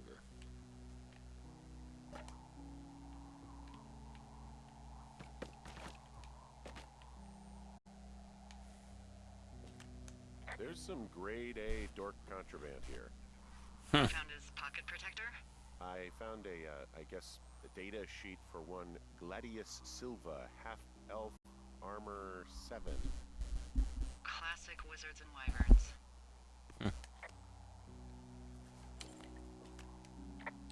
There's some grade A dork contraband here. Found his pocket protector? I found I guess, a data sheet for one Gladius Silva, half-elf armor 7. Classic wizards and wyverns.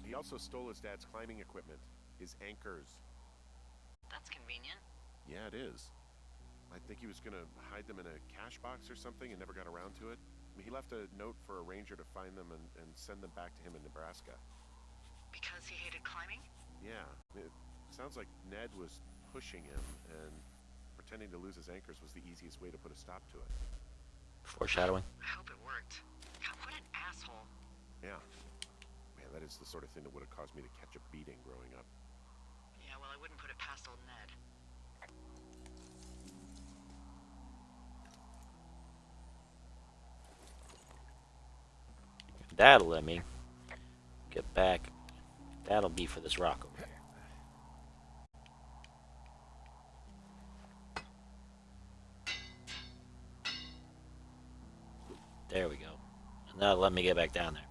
He also stole his dad's climbing equipment, his anchors. That's convenient. Yeah, it is. I think he was gonna hide them in a cash box or something and never got around to it. I mean, he left a note for a ranger to find them and send them back to him in Nebraska. Because he hated climbing? Yeah, it sounds like Ned was pushing him, and pretending to lose his anchors was the easiest way to put a stop to it. Foreshadowing. I hope it worked. God, what an asshole. Yeah. Man, that is the sort of thing that would have caused me to catch a beating growing up. Yeah, well, I wouldn't put it past old Ned. That'll let me get back. That'll be for this rock over here. There we go. And that'll let me get back down there.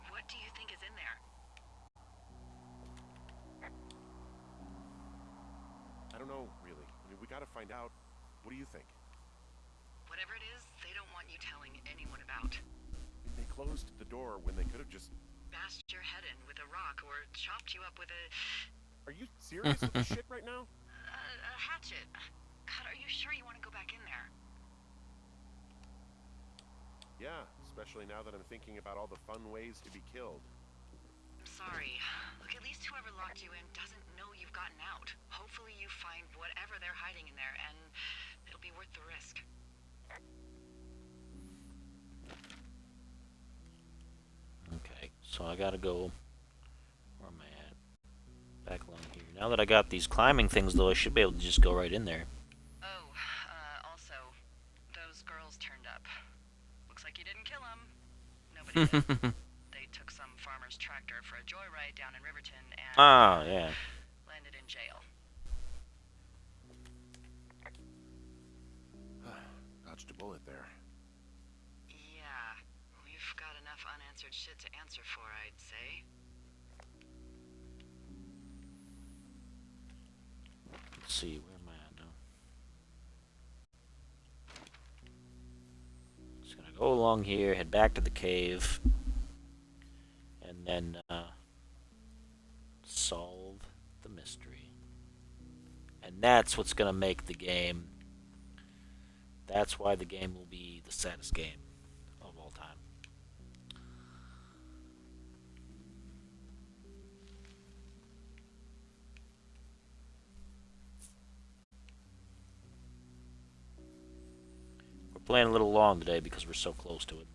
What do you think is in there? I don't know, really. I mean, we gotta find out. What do you think? Whatever it is, they don't want you telling anyone about. They closed the door when they could have just... Bashed your head in with a rock or chopped you up with a... Are you serious with this shit right now? a hatchet. God, are you sure you want to go back in there? Yeah, especially now that I'm thinking about all the fun ways to be killed. I'm sorry. Look, at least whoever locked you in doesn't know you've gotten out. Hopefully you find whatever they're hiding in there, and it'll be worth the risk. Okay, so I gotta go. Where am I at? Back along here. Now that I got these climbing things, though, I should be able to just go right in there. Oh, also, those girls turned up. Looks like you didn't kill them. Nobody did. They took some farmer's tractor for a joyride down in Riverton and Yeah. landed in jail. Dodged a bullet there. Yeah, we've got enough unanswered shit to answer for, I'd say. Let's see, where am I at now? Just gonna go along here, head back to the cave, and then solve the mystery. And that's what's gonna make the game. That's why the game will be the saddest game of all time. We're playing a little long today because we're so close to it.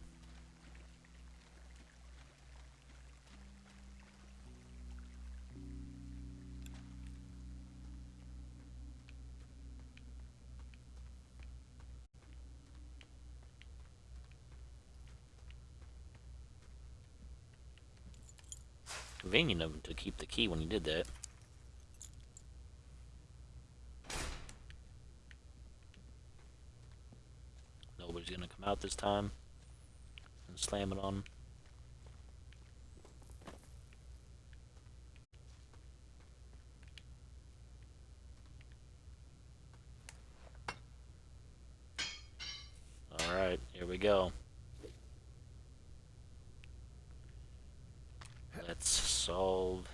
Convenient of him to keep the key when he did that. Nobody's gonna come out this time and slam it on him. Alright, here we go. Let's solve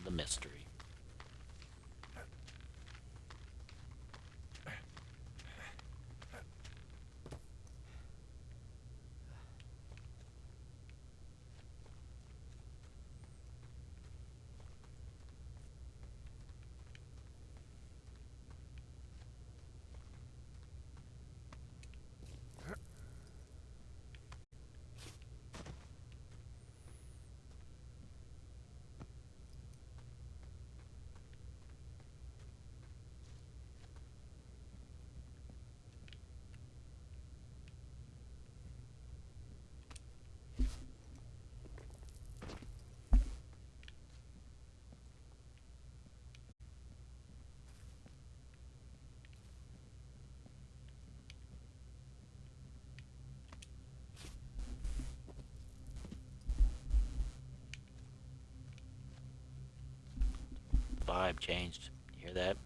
the mystery. Vibe changed. You hear that?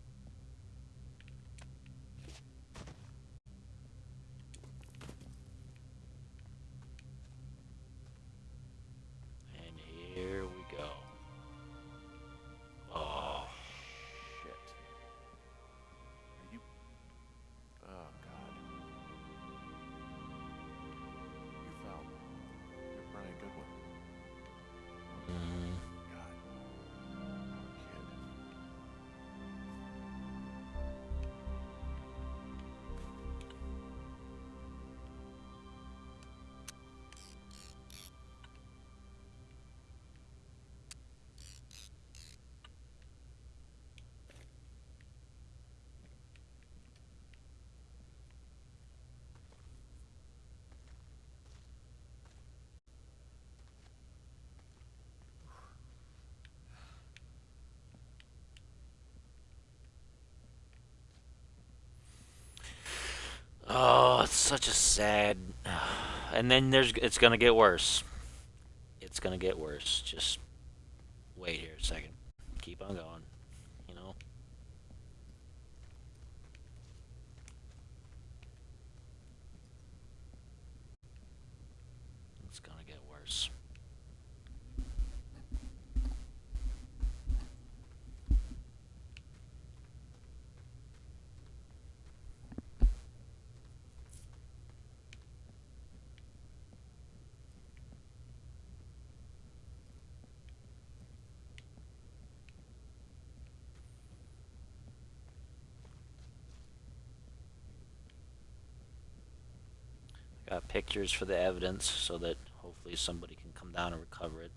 And here we go. Oh, Shit. Are you... Oh, God. You fell. You're Brian Goodwin. mm, God. Poor kid. oh, it's such a sad. And then it's gonna get worse. It's gonna get worse. Just wait here a second. Keep on going. You know. It's gonna get worse. Got pictures for the evidence so that hopefully somebody can come down and recover it.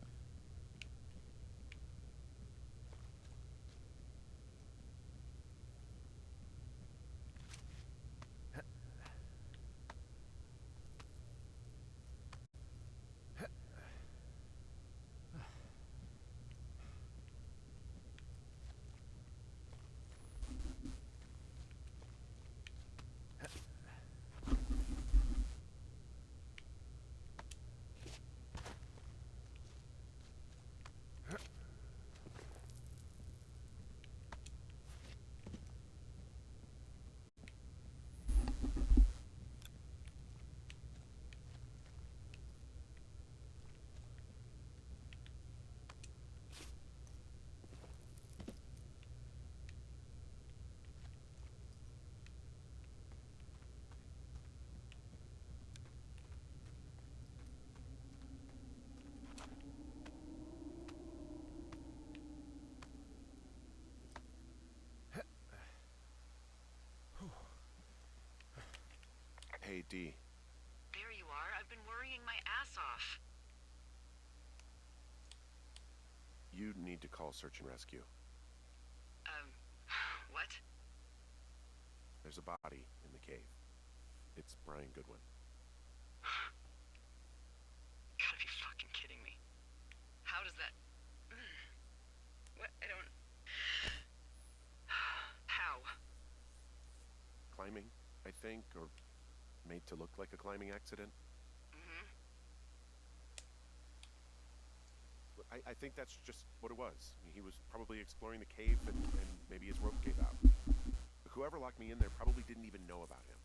Hey, D. There you are. I've been worrying my ass off. You need to call search and rescue. What? There's a body in the cave. It's Brian Goodwin. Gotta be fucking kidding me. How does that... think, or made to look like a climbing accident? Mm-hmm. I think that's just what it was. He was probably exploring the cave, and maybe his rope gave out. Whoever locked me in there probably didn't even know about him.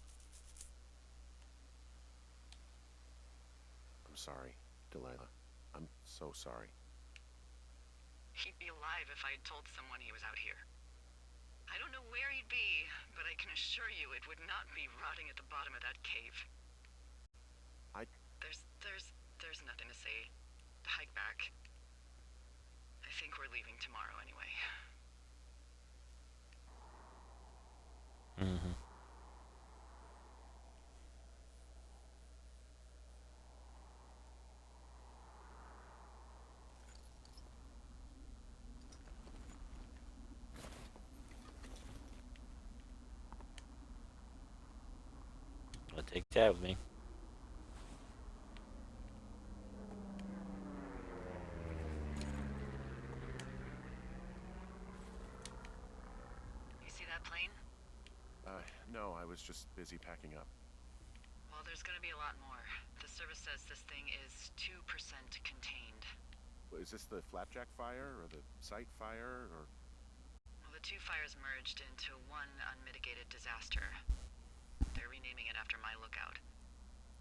I'm sorry, Delilah. I'm so sorry. He'd be alive if I had told someone he was out here. I don't know where he'd be, but I can assure you it would not be rotting at the bottom of that cave. I... There's nothing to say. Hike back. I think we're leaving tomorrow anyway. Mm-hmm. I'll take that with me. You see that plane? No, I was just busy packing up. Well, there's gonna be a lot more. The service says this thing is 2% contained. Is this the Flapjack fire, or the site fire, or... Well, the two fires merged into one unmitigated disaster. They're renaming it after my lookout.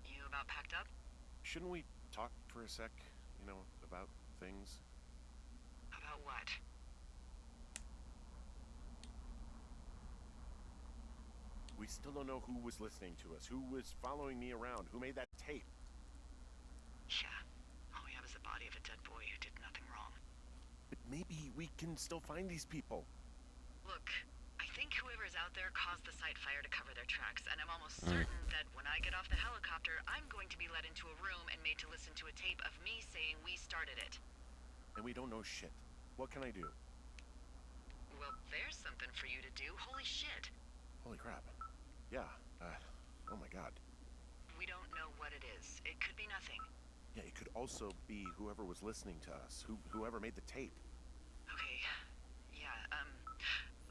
You about packed up? Shouldn't we talk for a sec, about things? About what? We still don't know who was listening to us, who was following me around, who made that tape. Yeah. All we have is the body of a dead boy who did nothing wrong. But maybe we can still find these people. Look, I think whoever's out there caused the site fire to cover their tracks, and I'm almost certain that when I get off the helicopter, I'm going to be led into a room and made to listen to a tape of me saying we started it. And we don't know shit. What can I do? Well, there's something for you to do. Holy shit. Holy crap. Yeah, oh my god. We don't know what it is. It could be nothing. Yeah, it could also be whoever was listening to us, whoever made the tape. Okay. Yeah,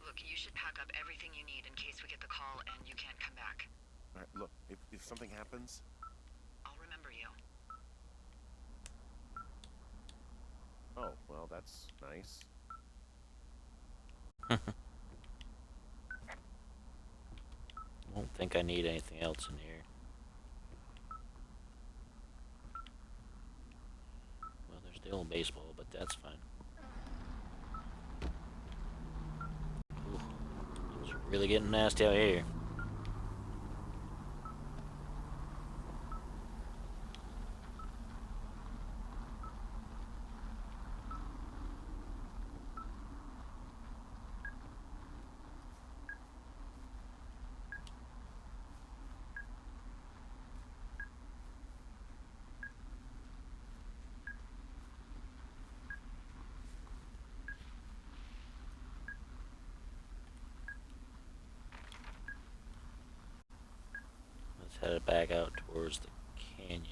look, you should pack up everything you need in case we get the call and you can't come back. All right, look, if something happens... I'll remember you. Oh, well, that's nice. Won't think I need anything else in here. Well, there's the old baseball, but that's fine. Ooh, it's really getting nasty out here. Let's head it back out towards the canyon.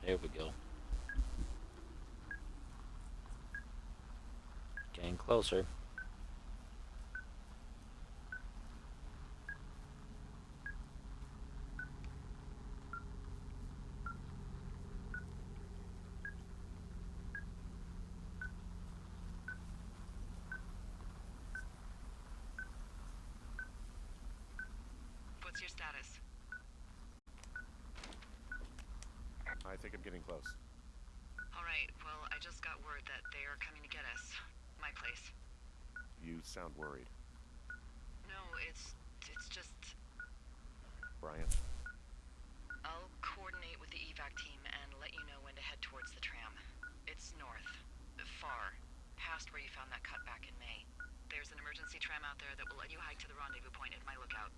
There we go. Getting closer. What's your status? I think I'm getting close. Alright, well, I just got word that they are coming to get us. My place. You sound worried. No, it's just... Brian? I'll coordinate with the evac team and let you know when to head towards the tram. It's north. Far. Past where you found that cut back in May. There's an emergency tram out there that will let you hike to the rendezvous point at my lookout.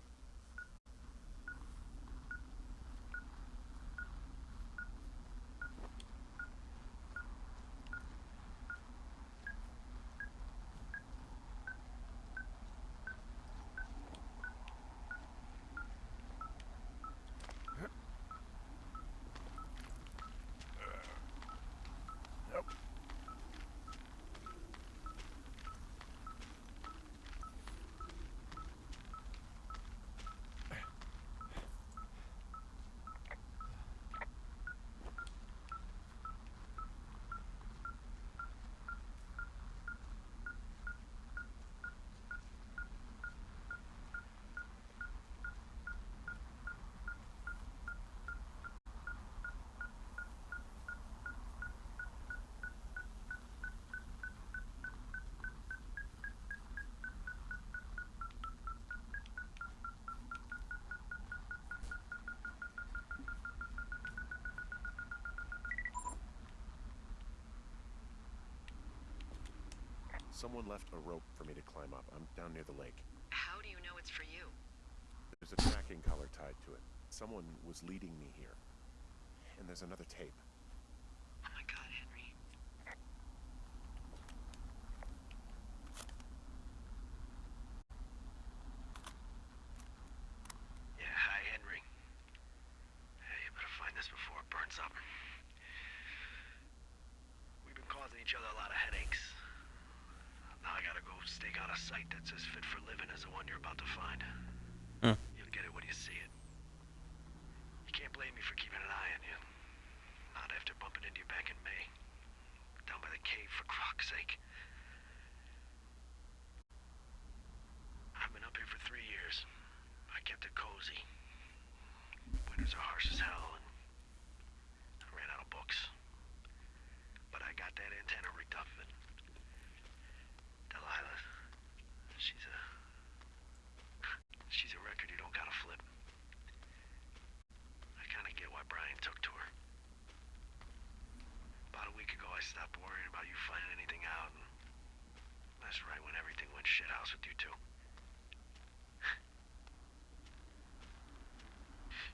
Someone left a rope for me to climb up. I'm down near the lake. How do you know it's for you? There's a tracking collar tied to it. Someone was leading me here. And there's another tape. Oh my god, Henry. Yeah, hi, Henry. Hey, you better find this before it burns up. We've been causing each other a lot of headaches. Now I gotta go stake out a site that's as fit for living as the one you're about to find. You'll get it when you see it. You can't blame me for keeping an eye on you. Not after bumping into you back in May. Down by the cave, for croc's sake. I've been up here for 3 years. I kept it cozy. Winters are harsh as hell, and I ran out of books. But I got that antenna rigged up, and Delilah, she's a record you don't gotta flip. I kinda get why Brian took to her. About a week ago, I stopped worrying about you finding anything out, and that's right when everything went shithouse with you two.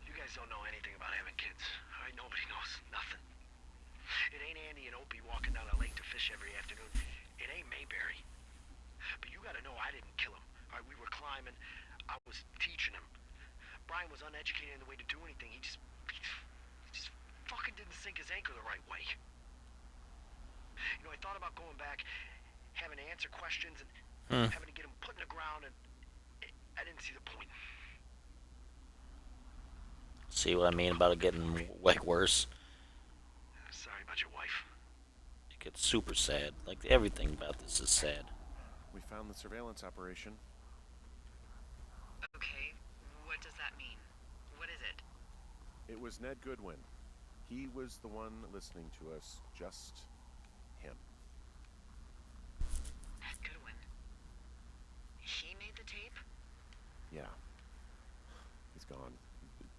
You guys don't know anything about having kids. Alright, nobody knows nothing. It ain't Andy and Opie walking down the lake to fish every afternoon. It ain't Mayberry. But you gotta know I didn't kill him. Alright, we were climbing. I was teaching him. Brian was uneducated in the way to do anything. He just fucking didn't sink his anchor the right way. You know, I thought about going back, having to answer questions, and having to get him put in the ground, and I didn't see the point. See what I mean about it getting like worse? Sorry about your wife. It gets super sad. Like everything about this is sad. We found the surveillance operation. Okay, what does that mean? What is it? It was Ned Goodwin. He was the one listening to us. Just him. Ned Goodwin. He made the tape? Yeah. He's gone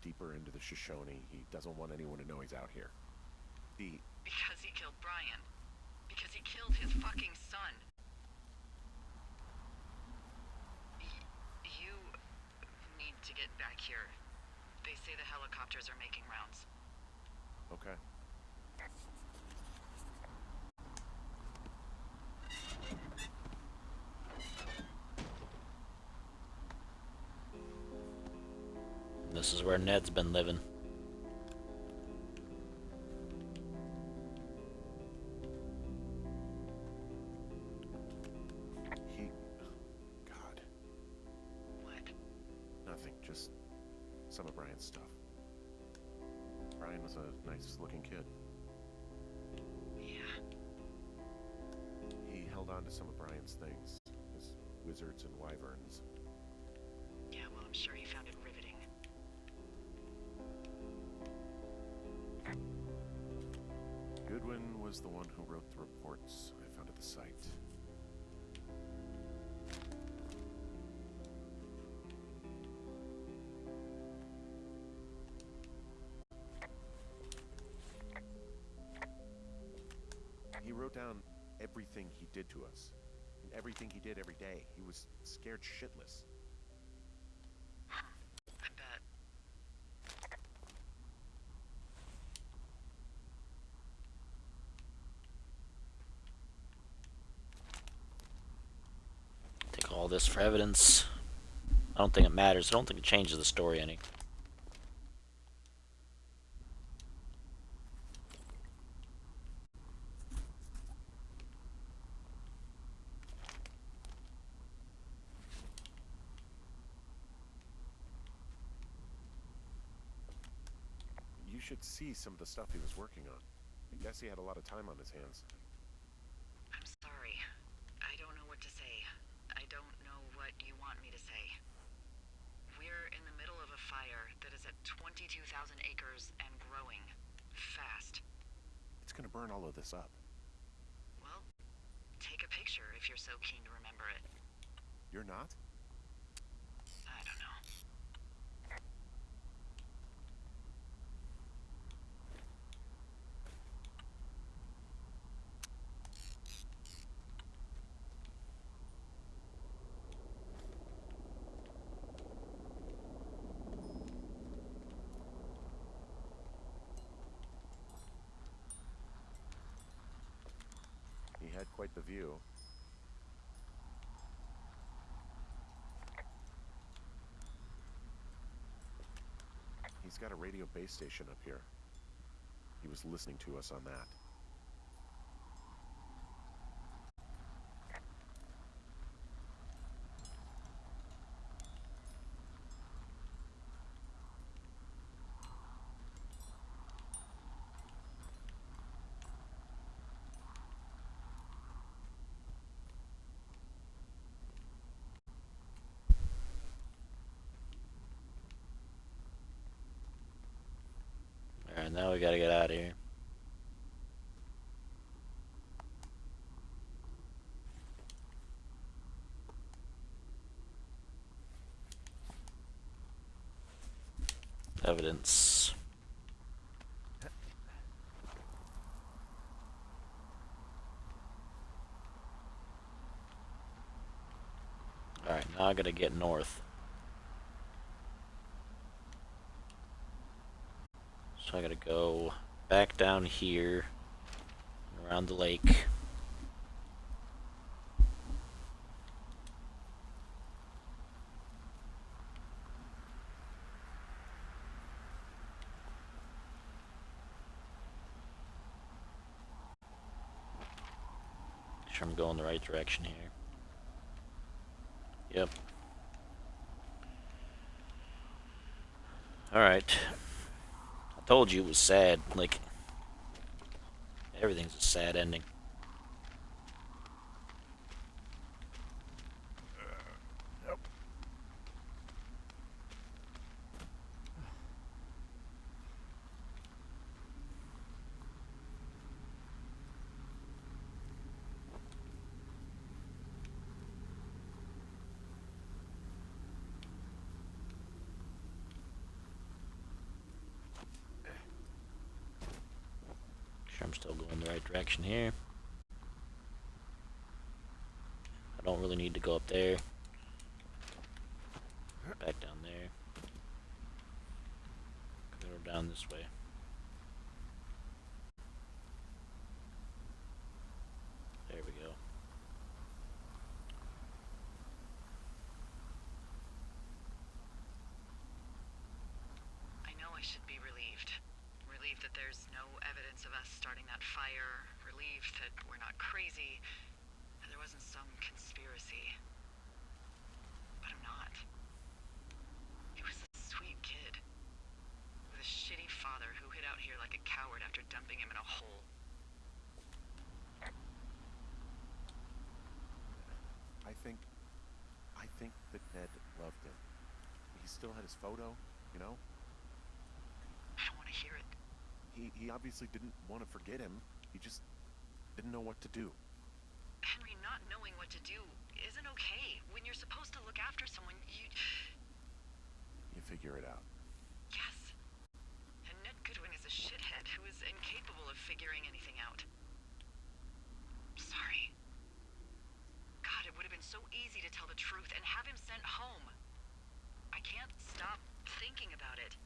deeper into the Shoshone. He doesn't want anyone to know he's out here. Because he killed Brian. Because he killed his fucking son. You need to get back here. They say the helicopters are making rounds. Okay. This is where Ned's been living. this stuff. Brian was a nice-looking kid. Yeah. He held on to some of Brian's things, his wizards and wyverns. Yeah, well, I'm sure he found it riveting. Goodwin was the one who wrote the reports I found at the site. He wrote down everything he did to us, and everything he did every day. He was scared shitless. I bet. Take all this for evidence. I don't think it matters. I don't think it changes the story any. You should see some of the stuff he was working on. I guess he had a lot of time on his hands. I'm sorry. I don't know what to say. I don't know what you want me to say. We're in the middle of a fire that is at 22,000 acres and growing. Fast. It's gonna burn all of this up. Well, take a picture if you're so keen to remember it. You're not? I don't know. He had quite the view. He's got a radio base station up here. He was listening to us on that. Alright, now we gotta get out of here. Evidence. Alright, now I gotta get north. So I gotta go back down here, around the lake. Make sure I'm going the right direction here. Yep. Alright. I told you it was sad. Like, everything's a sad ending. Sure I'm still going the right direction here. I don't really need to go up there. Back down there. Go down this way. There we go. I know I should be relieved. Relieved that there's no evidence of us starting that fire. Relieved that we're not crazy. That there wasn't some conspiracy. But I'm not. He was a sweet kid. a hole. I think that Ned loved him. He still had his photo, you know? I don't want to hear it. He obviously didn't want to forget him. He just didn't know what to do. Henry, not knowing what to do isn't okay. When you're supposed to look after someone, you... You figure it out. Yes. And Ned Goodwin is a shithead who is incapable of figuring anything out. Sorry. God, it would have been so easy to tell the truth and have him sent home. I can't stop thinking about it.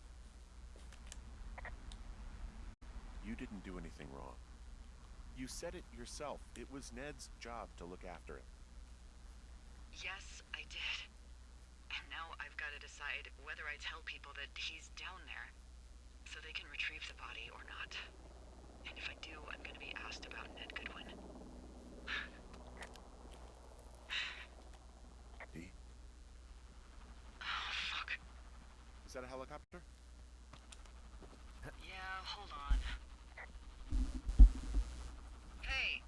You didn't do anything wrong. You said it yourself. It was Ned's job to look after him. Yes, I did. And now I've got to decide whether I tell people that he's down there so they can retrieve the body or not. And if I do, I'm going to be asked about Ned Goodwin. D? Oh, fuck. Is that a helicopter? Yeah, hold on. Hey.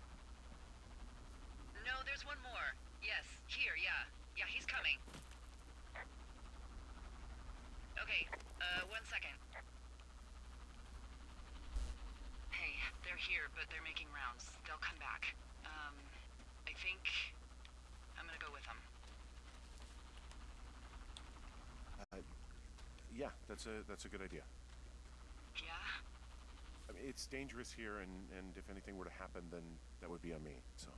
No, there's one more. Yes, here, yeah. Yeah, he's coming. Okay, 1 second. Hey, they're here, but they're making rounds. They'll come back. I think I'm gonna go with them. Yeah, that's a good idea. Yeah? I mean, it's dangerous here, and if anything were to happen, then that would be on me, so.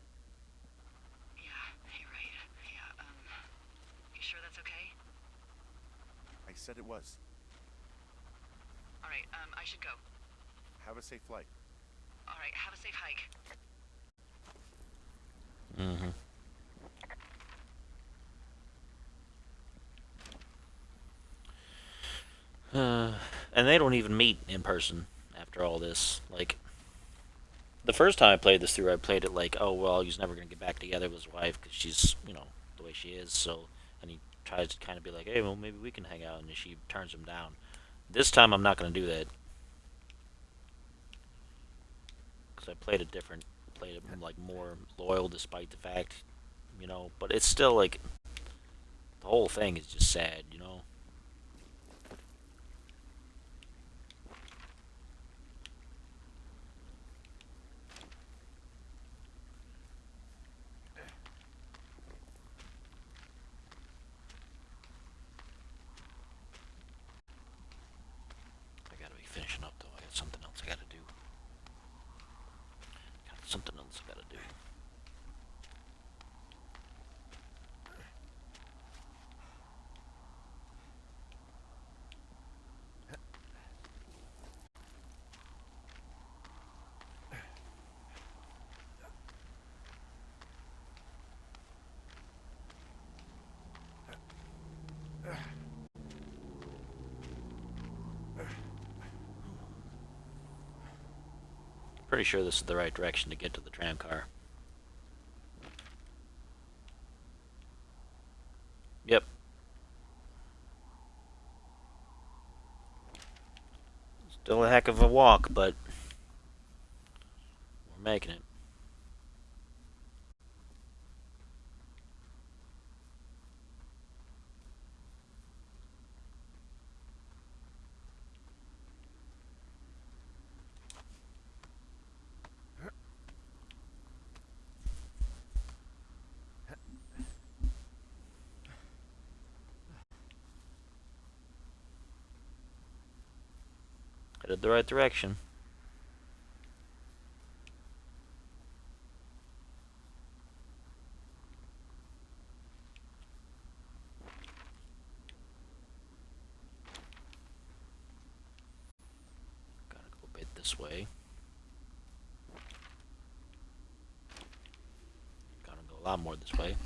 Yeah, you're right. Yeah, you sure that's okay? I said it was. Alright, I should go. Have a safe flight. Alright, have a safe hike. Mm-hmm. And they don't even meet in person after all this. Like, the first time I played this through, I played it like, oh, well, he's never going to get back together with his wife because she's, the way she is. So, and he tries to kind of be like, hey, well, maybe we can hang out. And she turns him down. This time, I'm not going to do that. Because I played it different. Played it, like, more loyal despite the fact, But it's still, like, the whole thing is just sad. I gotta be finishing up, though. I got something else I gotta do. Pretty sure this is the right direction to get to the tram car. Yep. Still a heck of a walk, but we're making it. Headed the right direction. Gotta go a bit this way. Gotta go a lot more this way.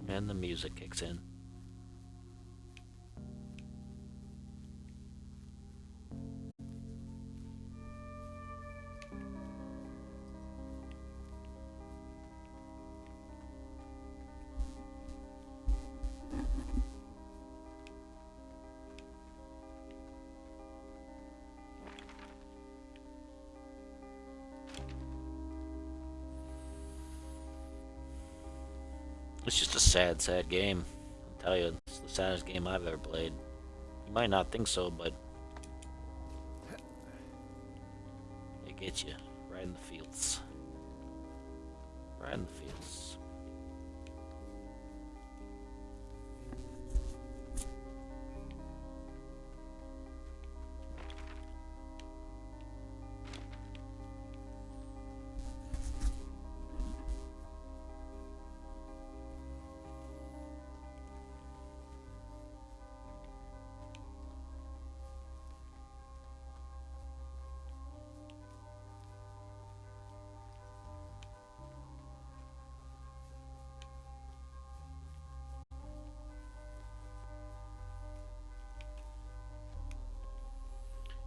And the music kicks in. It's just a sad, sad game. I'll tell you, it's the saddest game I've ever played. You might not think so, but it gets you right in the fields. Right in the fields.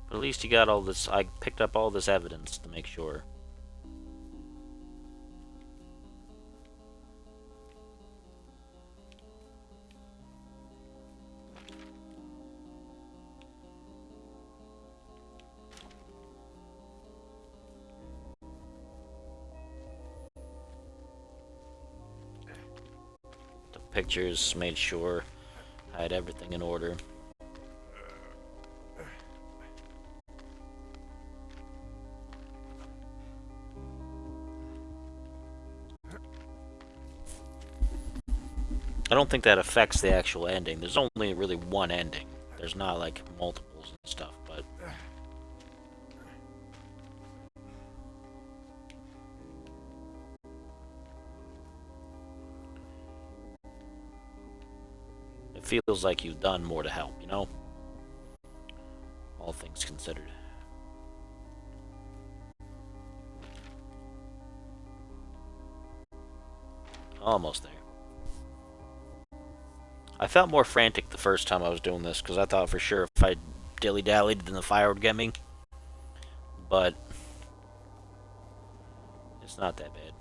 But at least you got all this. I picked up all this evidence to make sure. Took pictures, made sure I had everything in order. I don't think that affects the actual ending. There's only really one ending. There's not like multiples and stuff, but it feels like you've done more to help, you know? All things considered. Almost there. I felt more frantic the first time I was doing this, because I thought for sure if I dilly-dallied, then the fire would get me. But it's not that bad.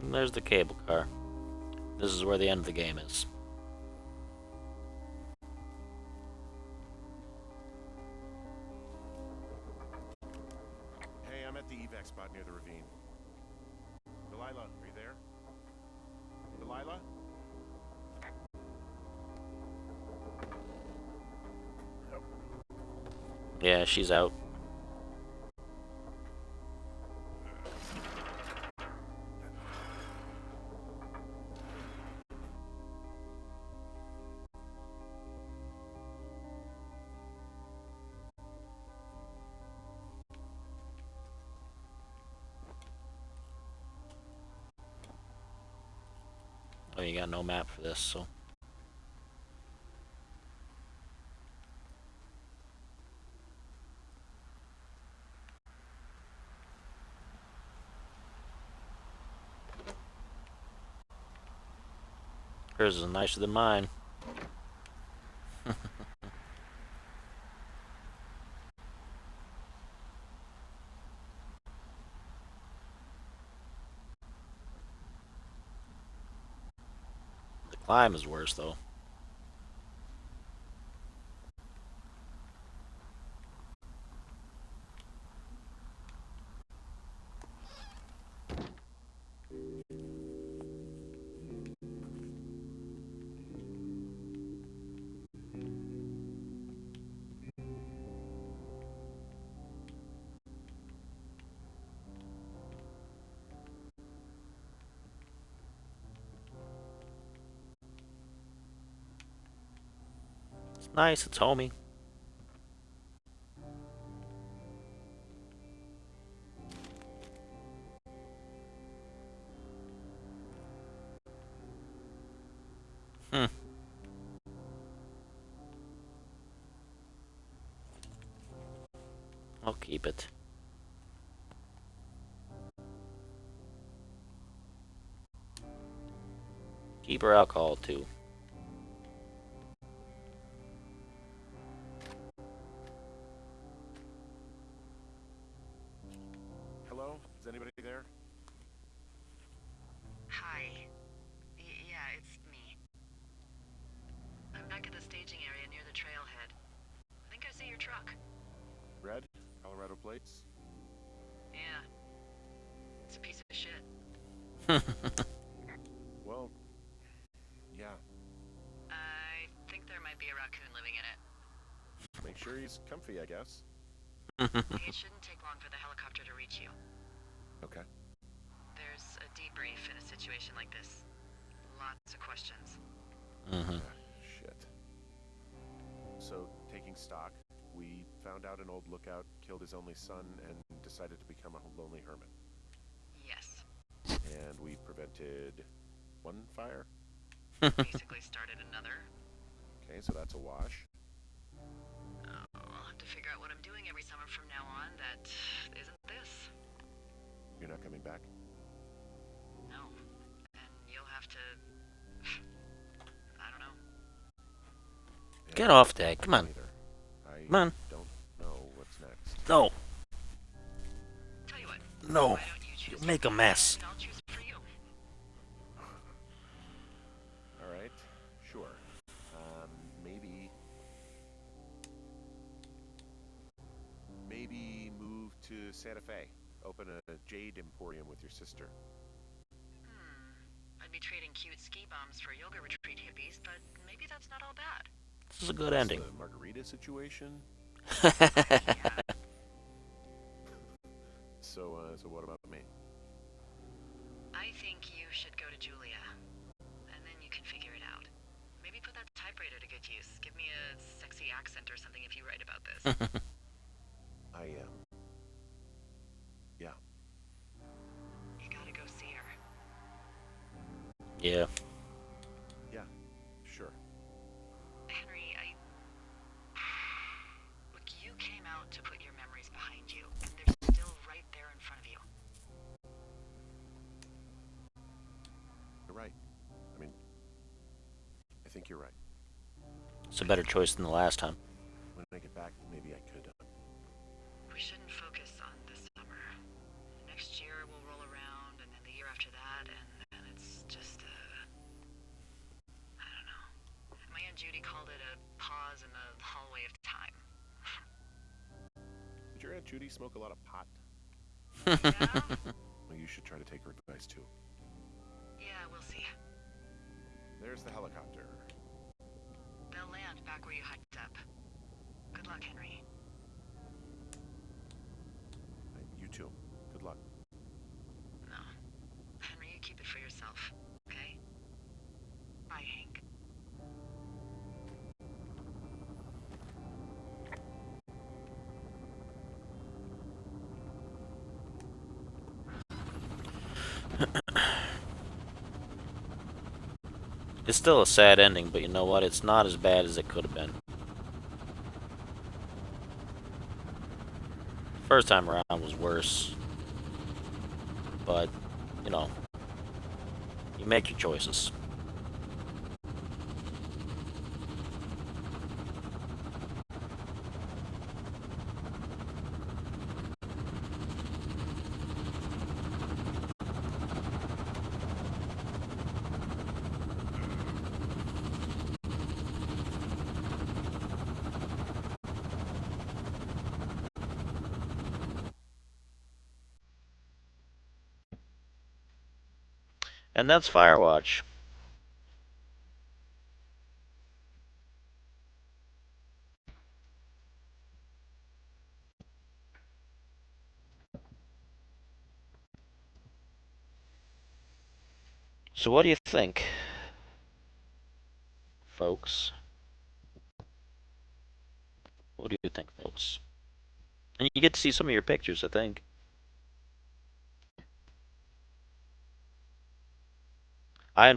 And there's the cable car. This is where the end of the game is. Hey, I'm at the evac spot near the ravine. Delilah, are you there? Delilah? Yeah, she's out. Oh, you got no map for this, so. Hers is nicer than mine. The climb is worse, though. It's nice, it's homey. Hmm. I'll keep it. Keep her alcohol too. Hello? Is anybody there? Hi. Yeah, it's me. I'm back at the staging area near the trailhead. I think I see your truck. Red? Colorado plates? Yeah. It's a piece of shit. Well, yeah. I think there might be a raccoon living in it. Make sure he's comfy, I guess. Hey, it shouldn't take long for the helicopter to reach you. Okay. There's a debrief in a situation like this. Lots of questions. Shit. So, taking stock, we found out an old lookout killed his only son and decided to become a lonely hermit. Yes. And we prevented one fire? Basically started another. Okay, so that's a wash. I'll have to figure out what I'm doing every summer from now on that isn't this. You're not coming back? No. And you'll have to... I don't know. Yeah, Get off that. Come on. either. I Come on. don't know what's next. No. Tell you what. No. Why don't you choose Make a for me mess. and I'll choose for you. All right, sure. Maybe move to Santa Fe. Open a jade emporium with your sister. I'd be trading cute ski bums for yoga retreat hippies, but maybe that's not all bad. This is a good Plus ending. the margarita situation. Yeah. So what about me? I think you should go to Julia. And then you can figure it out. Maybe put that typewriter to good use. Give me a sexy accent or something if you write about this. Yeah. You gotta go see her. Yeah. Yeah, sure. Henry, Look, you came out to put your memories behind you, and they're still right there in front of you. You're right. I mean, I think you're right. It's a better choice than the last time. When I get back, maybe I could. We shouldn't focus on this summer. Next year we'll roll around, and then the year after that, and it's just I don't know. My Aunt Judy called it a pause in the hallway of time. Did your Aunt Judy smoke a lot of pot? Yeah? Well, you should try to take her advice too. Yeah, we'll see. There's the helicopter. They'll land back where you hiked up. Good luck, Henry. You too. Good luck. No. Henry, you keep it for yourself, okay? Bye, Hank. It's still a sad ending, but you know what? It's not as bad as it could have been. First time around was worse. But, you know, you make your choices. And that's Firewatch. So what do you think, folks? What do you think, folks? And you get to see some of your pictures, I think. I